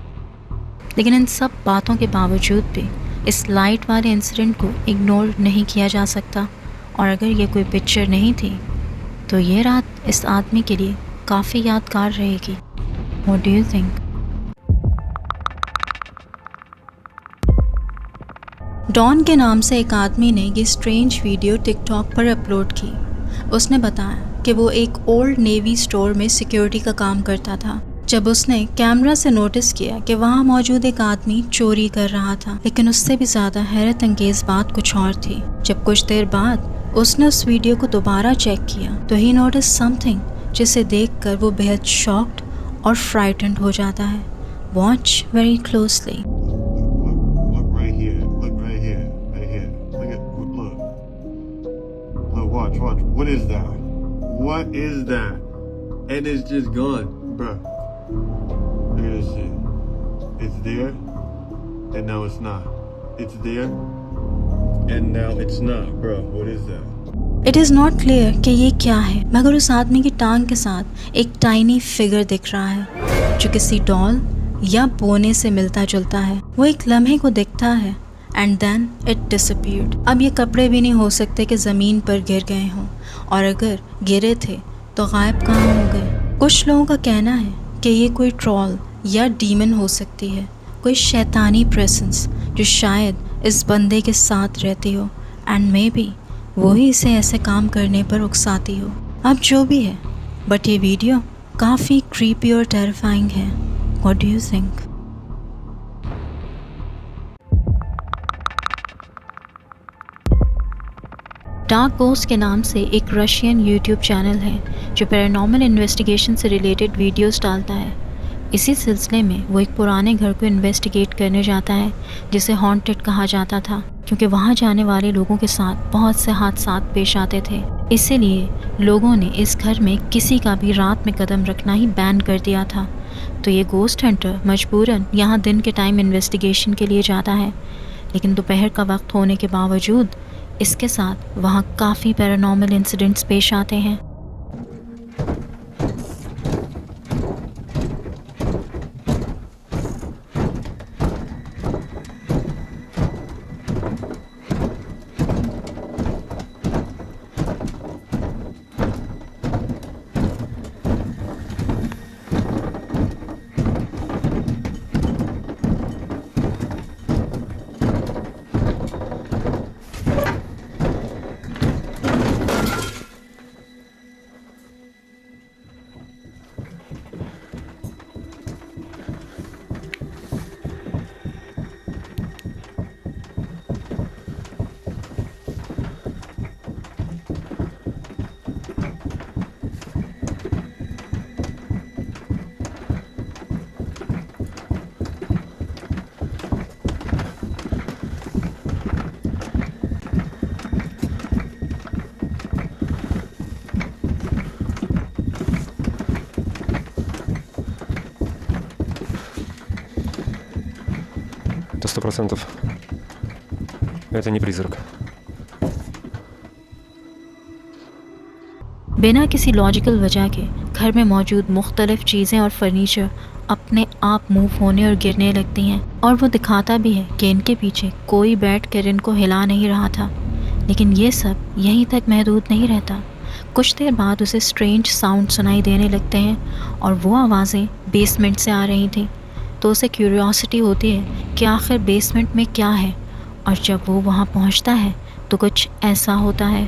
लेकिन इन सब बातों के बावजूद भी इस लाइट वाले इंसिडेंट को इग्नोर नहीं किया जा सकता। और अगर ये कोई पिक्चर नहीं थी तो ये रात इस आदमी के लिए काफ़ी यादगार रहेगी। What do you think? Don के नाम से एक आदमी ने ये स्ट्रेंज वीडियो टिकटॉक पर अपलोड की। उसने बताया कि वो एक ओल्ड नेवी स्टोर में सिक्योरिटी का काम करता था जब उसने कैमरा से नोटिस किया कि वहाँ मौजूद एक आदमी चोरी कर रहा था। लेकिन उससे भी ज़्यादा हैरत अंगेज़ बात कुछ और थी। जब कुछ देर बाद उसने उस वीडियो को दोबारा चेक किया तो ही नोटिस समथिंग, जिसे देखकर वो बेहद शॉक्ड और फ्राइटेंड हो जाता है। Watch very closely. Watch. What is that? What is that? And it's just gone, bro. Look at this shit. It's there, and now it's not. It's there, and now it's not, bro. What is that? It is not clear कि ये क्या है, मगर उस आदमी की टांग के साथ एक टाइनी फिगर दिख रहा है जो किसी डॉल या बोने से मिलता जुलता है। वो एक लम्हे को दिखता है एंड देन इट डिसअपीयर्ड। अब ये कपड़े भी नहीं हो सकते कि ज़मीन पर गिर गए हों, और अगर गिरे थे तो गायब कहाँ हो गए। कुछ लोगों का कहना है कि ये कोई ट्रॉल या डीमन हो सकती है, कोई शैतानी प्रेजेंस जो शायद इस बंदे के साथ रहती हो एंड मे बी वही इसे ऐसे काम करने पर उकसाती हो। अब जो भी है, बट ये वीडियो काफ़ी क्रीपी और टेरिफाइंग है। What do you think? Dark ghost के नाम से एक रशियन यूट्यूब चैनल है जो पैरानॉर्मल इन्वेस्टिगेशन से रिलेटेड वीडियोस डालता है। इसी सिलसिले में वो एक पुराने घर को इन्वेस्टिगेट करने जाता है जिसे हॉन्टेड कहा जाता था, क्योंकि वहाँ जाने वाले लोगों के साथ बहुत से हादसा पेश आते थे। इसीलिए लोगों ने इस घर में किसी का भी रात में कदम रखना ही बैन कर दिया था। तो ये गोस्ट हंटर मजबूरन यहाँ दिन के टाइम इन्वेस्टिगेशन के लिए जाता है, लेकिन दोपहर का वक्त होने के बावजूद इसके साथ वहाँ काफ़ी पैरानॉर्मल इंसिडेंट्स पेश आते हैं। 100%. Это не призрак. बिना किसी लॉजिकल वजह के घर में मौजूद मुख्तलिफ चीज़ें और फर्नीचर अपने आप मूव होने और गिरने लगती हैं, और वो दिखाता भी है कि इनके पीछे कोई बैठ कर इनको हिला नहीं रहा था। लेकिन ये सब यहीं तक महदूद नहीं रहता। कुछ देर बाद उसे स्ट्रेंज साउंड सुनाई देने लगते हैं और वो आवाज़ें बेसमेंट से आ रही थी। तो उसे क्यूरियोसिटी होती है कि आखिर बेसमेंट में क्या है, और जब वो वहाँ पहुँचता है तो कुछ ऐसा होता है।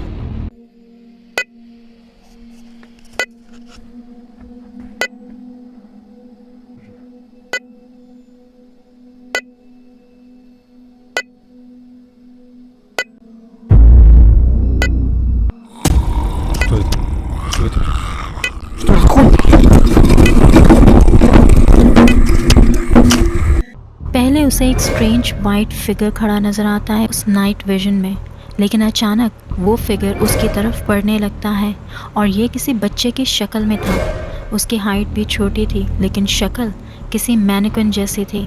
पहले उसे एक स्ट्रेंज वाइट फिगर खड़ा नज़र आता है उस नाइट विजन में, लेकिन अचानक वो फिगर उसकी तरफ बढ़ने लगता है और ये किसी बच्चे की शक्ल में था। उसकी हाइट भी छोटी थी, लेकिन शक्ल किसी मैनिक्विन जैसी थी।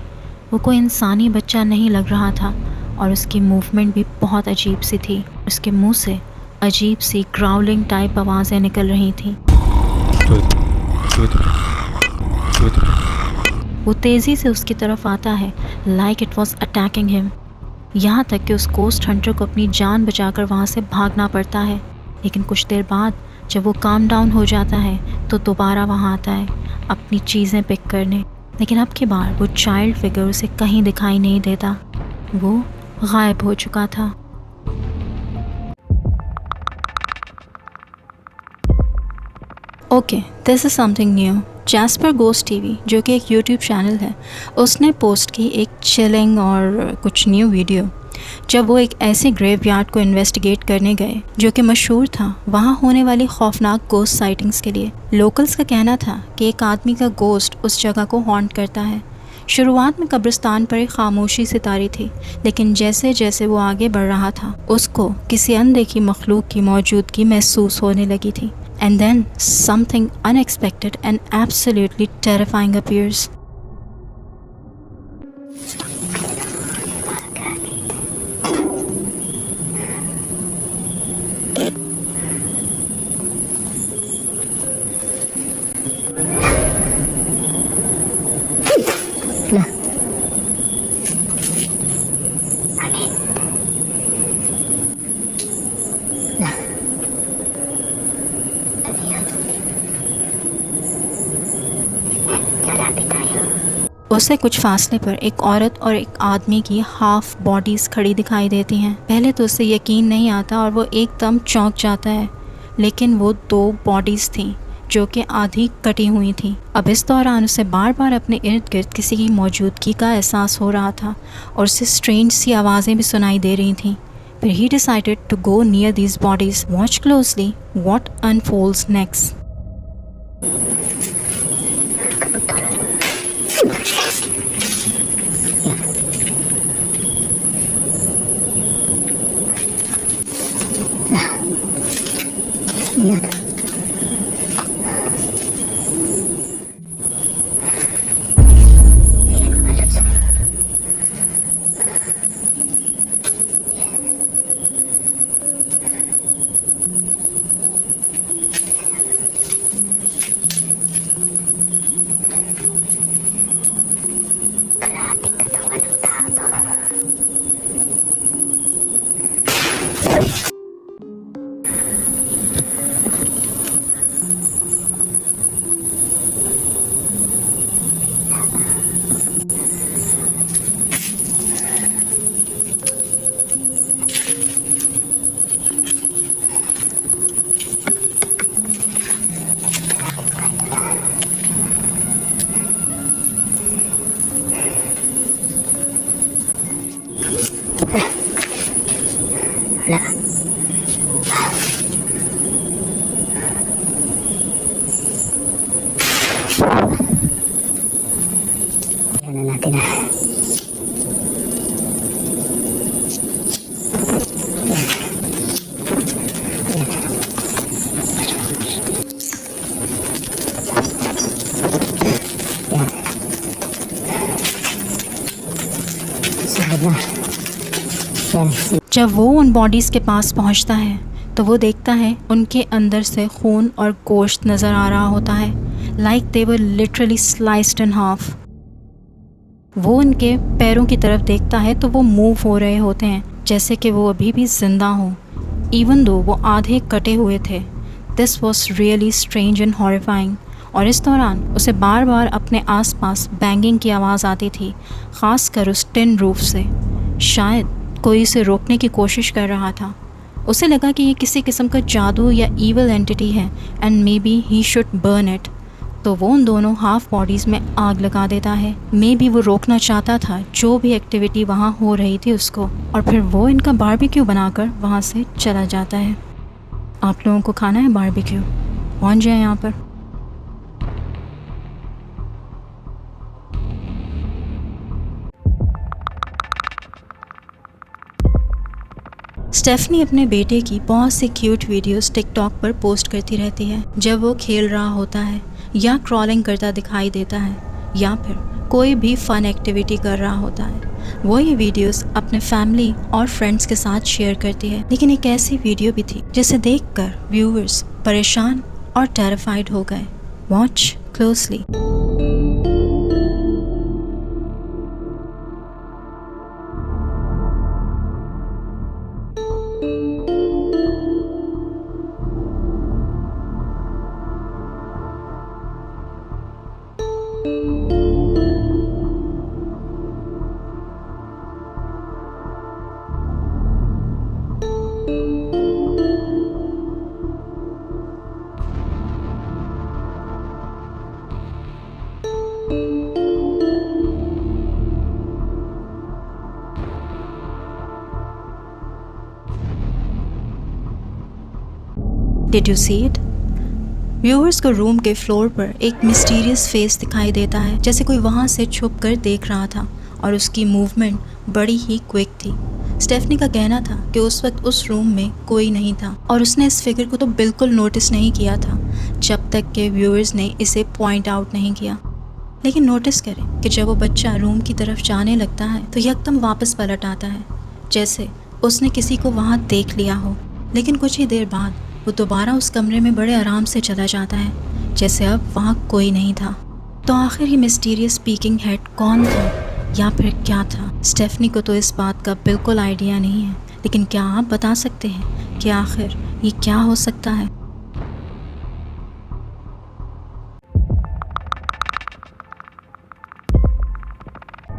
वो कोई इंसानी बच्चा नहीं लग रहा था और उसकी मूवमेंट भी बहुत अजीब सी थी। उसके मुंह से अजीब सी ग्राउलिंग टाइप आवाज़ें निकल रही थीं। वो तेज़ी से उसकी तरफ आता है, like it was attacking him. यहाँ तक कि उस गोस्ट हंटर को अपनी जान बचाकर वहाँ से भागना पड़ता है। लेकिन कुछ देर बाद जब वो काम डाउन हो जाता है तो दोबारा वहाँ आता है अपनी चीज़ें पिक करने। लेकिन अब की बार वो चाइल्ड फिगर उसे कहीं दिखाई नहीं देता, वो गायब हो चुका था। Okay, this is something new. Jasper ghost TV, जो कि एक यूट्यूब चैनल है, उसने पोस्ट की एक चिलिंग और कुछ न्यू वीडियो। जब वो एक ऐसे ग्रेवयार्ड को इन्वेस्टिगेट करने गए जो कि मशहूर था वहाँ होने वाली खौफनाक गोस्ट साइटिंग्स के लिए। लोकल्स का कहना था कि एक आदमी का गोस्ट उस जगह को हॉन्ट करता है। शुरुआत में कब्रिस्तान पर एक खामोशी सी तारी थी, लेकिन जैसे जैसे वो आगे बढ़ रहा था उसको किसी अनदेखी मखलूक की मौजूदगी महसूस होने लगी थी। And then something unexpected and absolutely terrifying appears. उसे कुछ फासले पर एक औरत और एक आदमी की हाफ बॉडीज़ खड़ी दिखाई देती हैं। पहले तो उसे यकीन नहीं आता और वो एकदम चौंक जाता है, लेकिन वो 2 बॉडीज़ थीं जो कि आधी कटी हुई थीं। अब इस दौरान उसे बार बार अपने इर्द गिर्द किसी की मौजूदगी का एहसास हो रहा था और उसे स्ट्रेंज सी आवाज़ें भी सुनाई दे रही थीं। फिर he decided to go near these bodies, watch closely what unfolds next. जब वो उन बॉडीज़ के पास पहुंचता है तो वो देखता है उनके अंदर से खून और गोश्त नज़र आ रहा होता है, like they were literally sliced in half. वो उनके पैरों की तरफ देखता है तो वो मूव हो रहे होते हैं जैसे कि वो अभी भी ज़िंदा हों, इवन दो वो आधे कटे हुए थे। This was really strange and horrifying. और इस दौरान उसे बार बार अपने आसपास बैंगिंग की आवाज़ आती थी, ख़ासकर उस टिन रूफ से। शायद कोई उसे रोकने की कोशिश कर रहा था। उसे लगा कि ये किसी किस्म का जादू या ईवल एंटिटी है and may be he should burn it. तो वो उन दोनों हाफ बॉडीज़ में आग लगा देता है। मे बी वो रोकना चाहता था जो भी एक्टिविटी वहाँ हो रही थी उसको, और फिर वो इनका बारबेक्यू बनाकर वहाँ से चला जाता है। आप लोगों को खाना है बारबेक्यू? पहुँच जाए यहाँ पर। स्टेफनी अपने बेटे की बहुत सी क्यूट वीडियोस टिकटॉक पर पोस्ट करती रहती है जब वो खेल रहा होता है या क्रॉलिंग करता दिखाई देता है या फिर कोई भी फ़न एक्टिविटी कर रहा होता है। वो ये वीडियोस अपने फैमिली और फ्रेंड्स के साथ शेयर करती है। लेकिन एक ऐसी वीडियो भी थी जिसे देखकर व्यूअर्स परेशान और टेरिफाइड हो गए। Watch closely. Did you see it? Viewers को रूम के फ्लोर पर एक मिस्टीरियस फेस दिखाई देता है, जैसे कोई वहाँ से छुप कर देख रहा था और उसकी मूवमेंट बड़ी ही क्विक थी। स्टेफनी का कहना था कि उस वक्त उस रूम में कोई नहीं था और उसने इस फिगर को तो बिल्कुल नोटिस नहीं किया था जब तक कि व्यूअर्स ने इसे पॉइंट आउट नहीं किया। लेकिन नोटिस करें कि जब वो बच्चा रूम की तरफ जाने लगता है तो यकदम वापस पलट आता है, जैसे उसने किसी को वहाँ देख लिया हो। लेकिन कुछ ही देर बाद वो दोबारा उस कमरे में बड़े आराम से चला जाता है, जैसे अब वहाँ कोई नहीं था। तो आखिर ये मिस्टीरियस स्पीकिंग हेड कौन था या फिर क्या था? स्टेफनी को तो इस बात का बिल्कुल आइडिया नहीं है, लेकिन क्या आप बता सकते हैं कि आखिर ये क्या हो सकता है?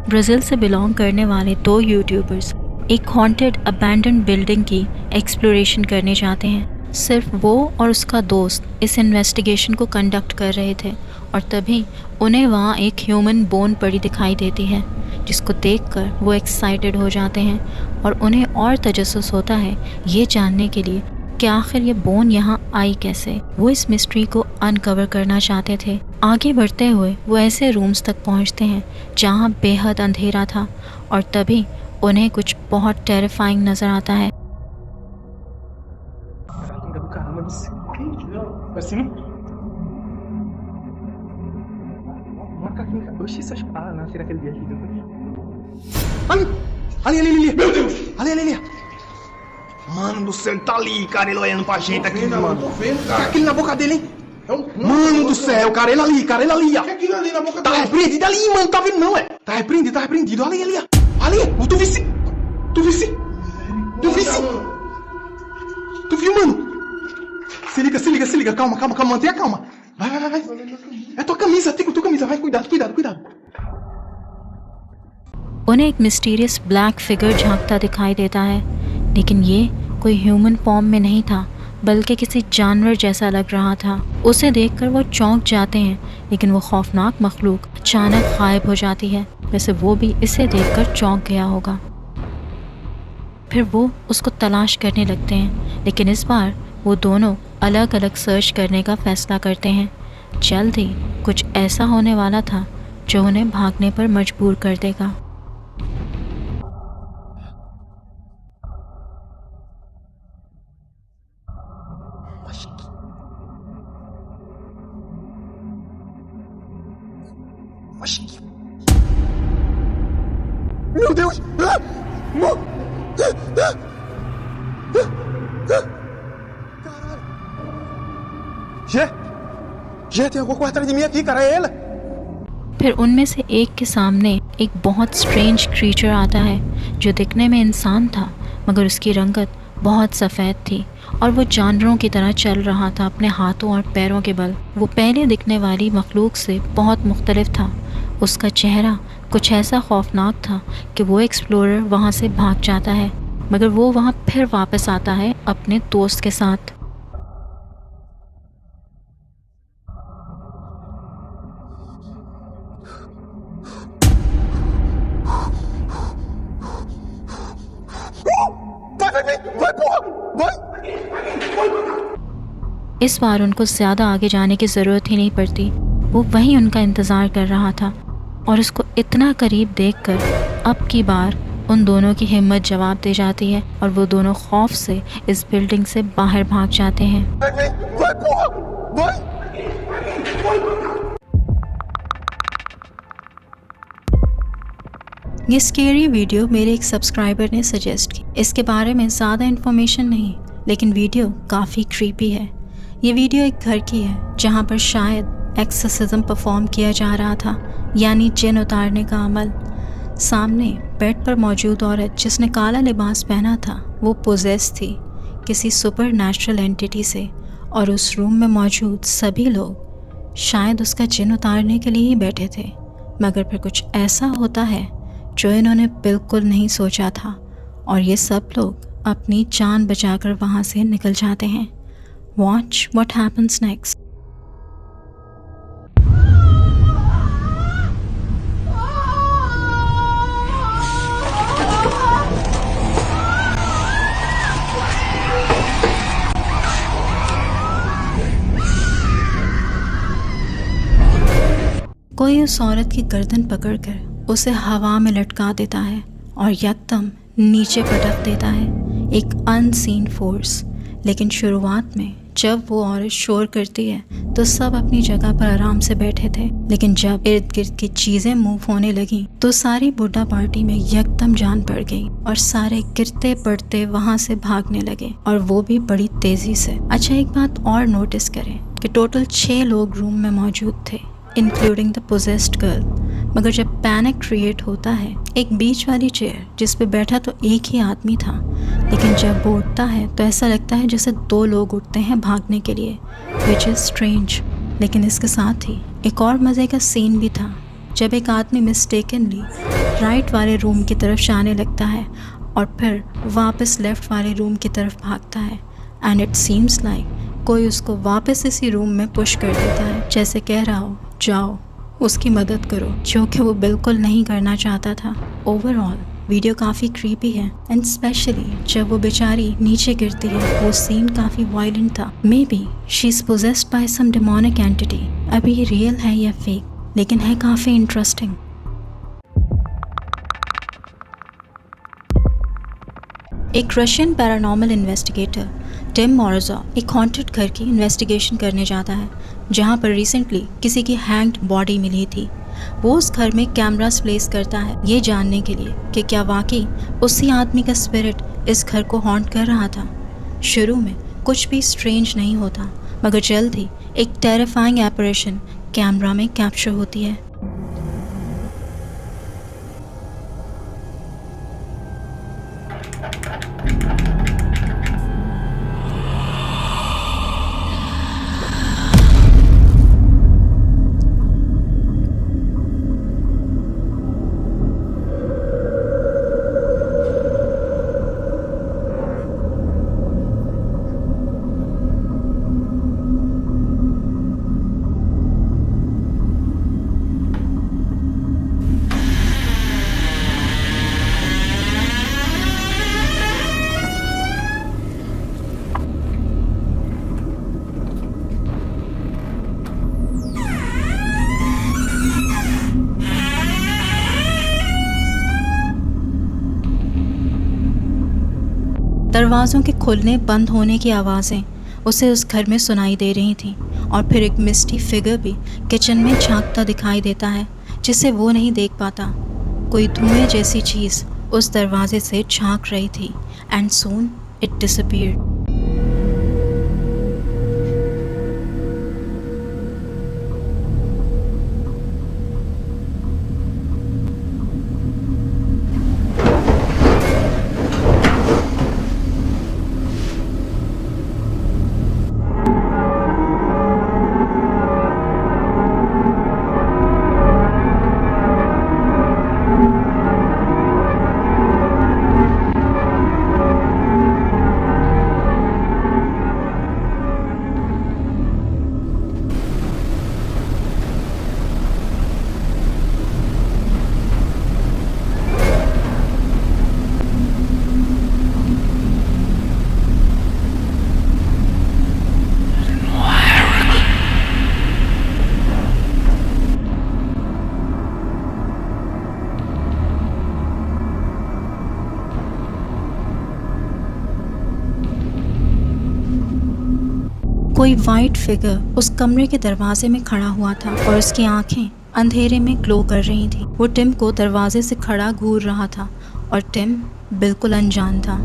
ब्राज़ील से बिलोंग करने वाले दो यूट्यूबर्स एक हॉन्टेड अबैंडन्ड बिल्डिंग की एक्सप्लोरेशन करने जाते हैं। सिर्फ वो और उसका दोस्त इस इन्वेस्टिगेशन को कंडक्ट कर रहे थे और तभी उन्हें वहाँ एक ह्यूमन बोन पड़ी दिखाई देती है, जिसको देखकर वो एक्साइटेड हो जाते हैं और उन्हें और तजस्सुस होता है ये जानने के लिए कि आखिर ये बोन यहाँ आई कैसे। वो इस मिस्ट्री को अनकवर करना चाहते थे। आगे बढ़ते हुए वो ऐसे रूम्स तक पहुँचते हैं जहाँ बेहद अंधेरा था और तभी उन्हें कुछ बहुत टेरिफाइंग नज़र आता है। Ali. Meu Deus! Ali. Mano do céu, ele tá ali, cara, ele olhando pra gente aqui, mano. Tô vendo, cara. Aquilo na boca dele, hein? Mano do céu, cara, ele ali, ó. O que é aquilo ali na boca dele? Tá repreendido ali, mano, tá vendo não, é? Tá repreendido, ali, ó. Ali, tu viu, Tu viu, mano? Se liga, calma, mantenha calma. Vai. É tua camisa, tua camisa, vai, cuidado. उन्हें एक mysterious black figure झांकता दिखाई देता है, लेकिन ये कोई human form में नहीं था बल्कि किसी जानवर जैसा लग रहा था। उसे देखकर वो चौंक जाते हैं, लेकिन वो खौफनाक मखलूक अचानक गायब हो जाती है, वैसे वो भी इसे देखकर चौंक गया होगा। फिर वो उसको तलाश करने लगते हैं, लेकिन इस बार वो दोनों अलग अलग सर्च करने का फ़ैसला करते हैं। जल्द ही कुछ ऐसा होने वाला था जो उन्हें भागने पर मजबूर कर देगा। Meu Deus! Gê, tem alguma coisa atrás de mim aqui, cara, é ela! फिर उनमें से एक के सामने एक बहुत स्ट्रेंज क्रीचर आता है जो दिखने में इंसान था मगर उसकी रंगत बहुत सफ़ेद थी और वो जानवरों की तरह चल रहा था अपने हाथों और पैरों के बल। वो पहले दिखने वाली मखलूक से बहुत मुख्तलिफ था। उसका चेहरा कुछ ऐसा खौफनाक था कि वो एक्सप्लोरर वहाँ से भाग जाता है मगर वो वहाँ फिर वापस आता है अपने दोस्त के साथ। इस बार उनको ज़्यादा आगे जाने की ज़रूरत ही नहीं पड़ती। वो वहीं उनका इंतज़ार कर रहा था और उसको इतना करीब देखकर अब की बार उन दोनों की हिम्मत जवाब दे जाती है और वो दोनों खौफ से इस बिल्डिंग से बाहर भाग जाते हैं। ये स्केरी वीडियो मेरे एक सब्सक्राइबर ने सजेस्ट की। इसके बारे में ज़्यादा इन्फॉर्मेशन नहीं लेकिन वीडियो काफ़ी क्रीपी है। ये वीडियो एक घर की है जहाँ पर शायद एक्सोर्सिज्म परफॉर्म किया जा रहा था यानी जिन उतारने का अमल। सामने बेड पर मौजूद औरत जिसने काला लिबास पहना था वो पोजेस थी किसी सुपर नेचुरल एंटिटी से और उस रूम में मौजूद सभी लोग शायद उसका जिन उतारने के लिए ही बैठे थे मगर फिर कुछ ऐसा होता है जो इन्होंने बिल्कुल नहीं सोचा था और ये सब लोग अपनी जान बचाकर वहाँ से निकल जाते हैं। Watch what happens next. कोई उस औरत की गर्दन पकड़कर उसे हवा में लटका देता है और यकदम नीचे पटक देता है एक अनसीन फोर्स। लेकिन शुरुआत में जब वो औरत शोर करती है तो सब अपनी जगह पर आराम से बैठे थे लेकिन जब इर्द गिर्द की चीज़ें मूव होने लगी तो सारी बुड्ढा पार्टी में यकदम जान पड़ गई और सारे गिरते पड़ते वहाँ से भागने लगे और वो भी बड़ी तेज़ी से। अच्छा एक बात और नोटिस करें कि टोटल 6 लोग रूम में मौजूद थे इंक्लूडिंग द पोजेस्ड गर्ल। मगर जब पैनिक क्रिएट होता है एक बीच वाली चेयर जिस पे बैठा तो एक ही आदमी था लेकिन जब वो उठता है तो ऐसा लगता है जैसे 2 लोग उठते हैं भागने के लिए विच इज़ स्ट्रेंज। लेकिन इसके साथ ही एक और मज़े का सीन भी था जब एक आदमी मिस्टेकनली राइट वाले रूम की तरफ जाने लगता है और फिर वापस लेफ़्ट वाले रूम की तरफ भागता है एंड इट सीम्स लाइक कोई उसको वापस इसी रूम में पुश कर देता है जैसे कह रहा हो जाओ उसकी मदद करो जो कि वो बिल्कुल नहीं करना चाहता था। ओवरऑल वीडियो काफ़ी क्रीपी है एंड स्पेशली जब वो बेचारी नीचे गिरती है वो सीन काफ़ी वायलेंट था। Maybe she is possessed by some demonic entity. अभी ये रियल है या फेक लेकिन है काफ़ी इंटरेस्टिंग। एक Russian paranormal investigator Tim Morozov एक हॉन्टेड घर की इन्वेस्टिगेशन करने जाता है जहाँ पर रिसेंटली किसी की हैंग्ड बॉडी मिली थी। वो उस घर में कैमरास प्लेस करता है ये जानने के लिए कि क्या वाकई उसी आदमी का स्पिरिट इस घर को हॉन्ट कर रहा था। शुरू में कुछ भी स्ट्रेंज नहीं होता मगर जल्द ही एक टेरिफाइंग एपरेशन कैमरा में कैप्चर होती है। दरवाज़ों के खुलने बंद होने की आवाज़ें उसे उस घर में सुनाई दे रही थीं और फिर एक मिस्टी फिगर भी किचन में झांकता दिखाई देता है जिसे वो नहीं देख पाता। कोई धुएं जैसी चीज़ उस दरवाजे से झांक रही थी एंड सून इट डिसअपीयर्ड। कोई वाइट फिगर उस कमरे के दरवाजे में खड़ा हुआ था और उसकी आंखें अंधेरे में ग्लो कर रही थी। वो टिम को दरवाजे से खड़ा घूर रहा था और टिम बिल्कुल अनजान था।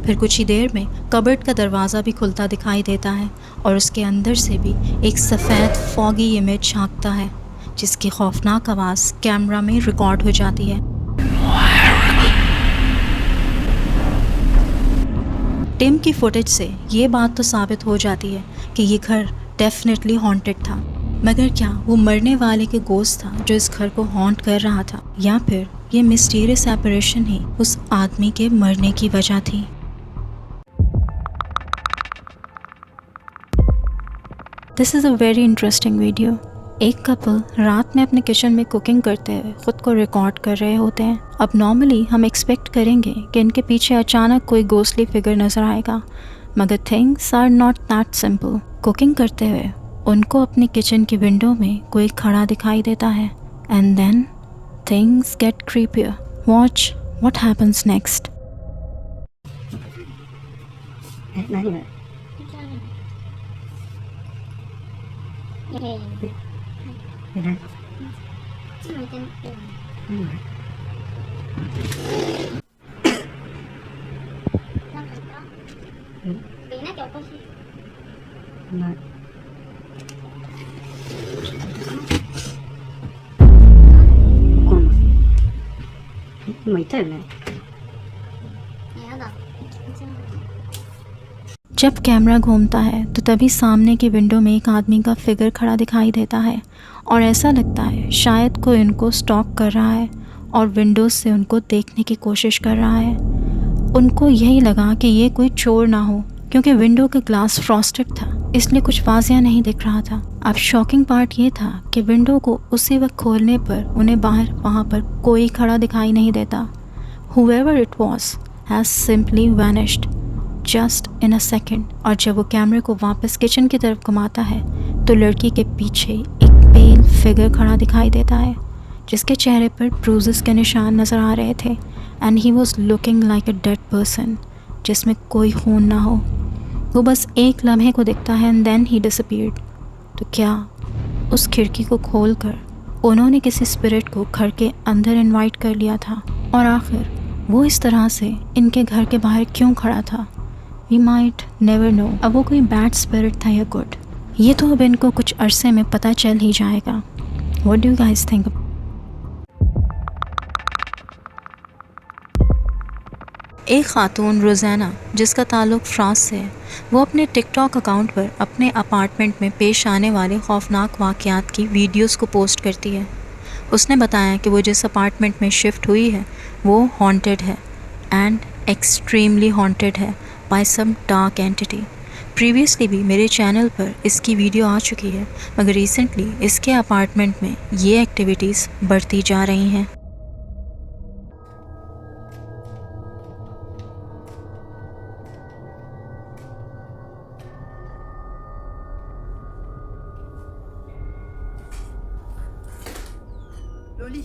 फिर कुछ ही देर में कबर्ड का दरवाज़ा भी खुलता दिखाई देता है और उसके अंदर से भी एक सफ़ेद फॉगी इमेज झांकता है जिसकी खौफनाक आवाज़ कैमरा में रिकॉर्ड हो जाती है। टिम की फुटेज से ये बात तो साबित हो जाती है कि ये घर डेफिनेटली हॉन्टेड था, मगर क्या वो मरने वाले के गोश्त था जो इस घर को हॉन्ट कर रहा था, या फिर ये मिस्टीरियस एपरेशन ही उस आदमी के मरने की वजह थी। This is a very interesting video. एक कपल रात में अपने किचन में कुकिंग करते हुए ख़ुद को रिकॉर्ड कर रहे होते हैं। अब नॉर्मली हम एक्सपेक्ट करेंगे कि इनके पीछे अचानक कोई घोस्टली फिगर नज़र आएगा, मगर things are not that simple. Cooking करते हुए उनको अपनी किचन की विंडो में कोई खड़ा दिखाई देता है and then things get creepier. Watch what happens next. जब कैमरा घूमता है तो तभी सामने की विंडो में एक आदमी का फिगर खड़ा दिखाई देता है और ऐसा लगता है शायद कोई उनको स्टॉक कर रहा है और विंडोज से उनको देखने की कोशिश कर रहा है। उनको यही लगा कि ये कोई चोर ना हो, क्योंकि विंडो का ग्लास फ्रॉस्टेड था, इसलिए कुछ वाज़िया नहीं दिख रहा था। अब शॉकिंग पार्ट ये था कि विंडो को उसी वक्त खोलने पर उन्हें बाहर वहाँ पर कोई खड़ा दिखाई नहीं देता। Whoever it was has simply vanished just in a second। और जब वो कैमरे को वापस किचन की तरफ घुमाता है तो लड़की के पीछे एक पेल फिगर खड़ा दिखाई देता है जिसके चेहरे पर ब्रूजेस के निशान नज़र आ रहे थे and he was looking like a dead person, जिसमें कोई खून ना हो। वो बस एक लम्हे को दिखता है एंड देन ही डिसअपीयर्ड। तो क्या उस खिड़की को खोलकर उन्होंने किसी स्पिरिट को घर के अंदर इनवाइट कर लिया था? और आखिर वो इस तरह से इनके घर के बाहर क्यों खड़ा था? We might never know. अब वो कोई बैड स्पिरिट था या गुड, ये तो अब इनको कुछ अरसे में पता चल ही जाएगा। What do you guys think? एक खातून रोज़ाना जिसका ताल्लुक़ फ्रांस से है, वो अपने टिकटॉक अकाउंट पर अपने अपार्टमेंट में पेश आने वाले खौफनाक वाक़यात की वीडियोस को पोस्ट करती है। उसने बताया कि वो जिस अपार्टमेंट में शिफ्ट हुई है वो हॉन्टेड है एंड एक्सट्रीमली हॉन्टेड है by some dark entity. Previously भी मेरे चैनल पर इसकी वीडियो आ चुकी है, मगर रिसेंटली इसके अपार्टमेंट में ये एक्टिविटीज़ बढ़ती जा रही हैं। लोली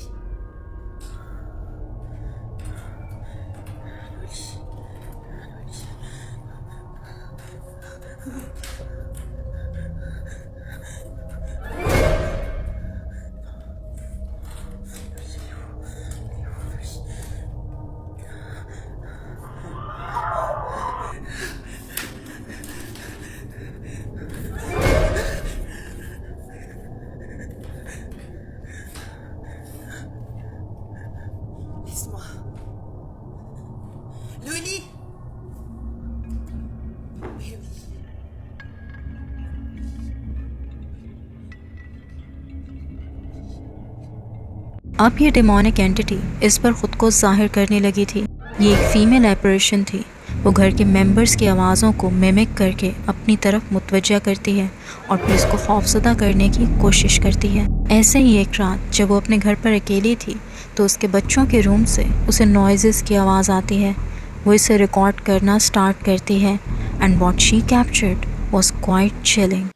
अब ये डेमोनिक एंटिटी इस पर ख़ुद को जाहिर करने लगी थी। ये एक फीमेल एपरेशन थी। वो घर के मेंबर्स की आवाज़ों को मिमिक करके अपनी तरफ मुतवज्जा करती है और फिर इसको खौफज़दा करने की कोशिश करती है। ऐसे ही एक रात जब वो अपने घर पर अकेली थी तो उसके बच्चों के रूम से उसे नॉइज़ेस की आवाज़ आती है। वो इसे रिकॉर्ड करना स्टार्ट करती है and what she captured was quite chilling.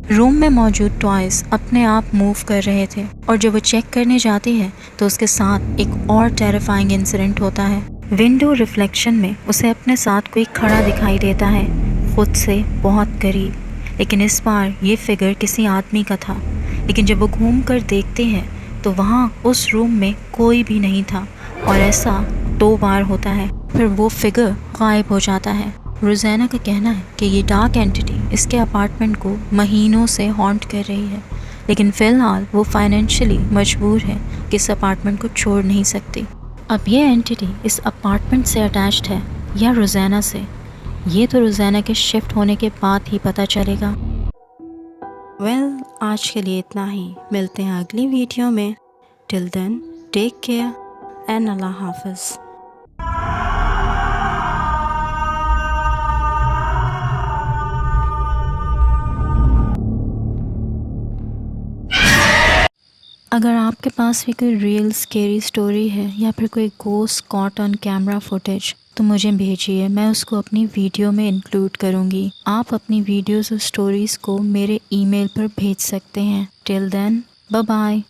Room में मौजूद टॉयज अपने आप मूव कर रहे थे और जब वो चेक करने जाती है तो उसके साथ एक और टेरिफाइंग इंसिडेंट होता है। विंडो रिफ्लेक्शन में उसे अपने साथ कोई खड़ा दिखाई देता है, खुद से बहुत करीब। लेकिन इस बार ये फिगर किसी आदमी का था। लेकिन जब वो घूम कर देखते हैं तो वहाँ उस रूम में कोई भी नहीं था और ऐसा 2 बार होता है। फिर वो फिगर गायब हो जाता है। रोज़ाना का कहना है कि ये डार्क एंटिटी इसके अपार्टमेंट को महीनों से हॉन्ट कर रही है, लेकिन फ़िलहाल वो फाइनेंशियली मजबूर है कि इस अपार्टमेंट को छोड़ नहीं सकती। अब ये एंटिटी इस अपार्टमेंट से अटैच्ड है या रोज़ाना से, ये तो रोज़ाना के शिफ्ट होने के बाद ही पता चलेगा। वेल, आज के लिए इतना ही। मिलते हैं अगली वीडियो में। Till then, take care and अल्लाह हाफ़िज़। अगर आपके पास भी कोई रियल स्केरी स्टोरी है या फिर कोई ghost caught on camera footage तो मुझे भेजिए, मैं उसको अपनी वीडियो में इंक्लूड करूँगी। आप अपनी वीडियोज़ और स्टोरीज़ को मेरे ईमेल पर भेज सकते हैं। Till then, bye bye.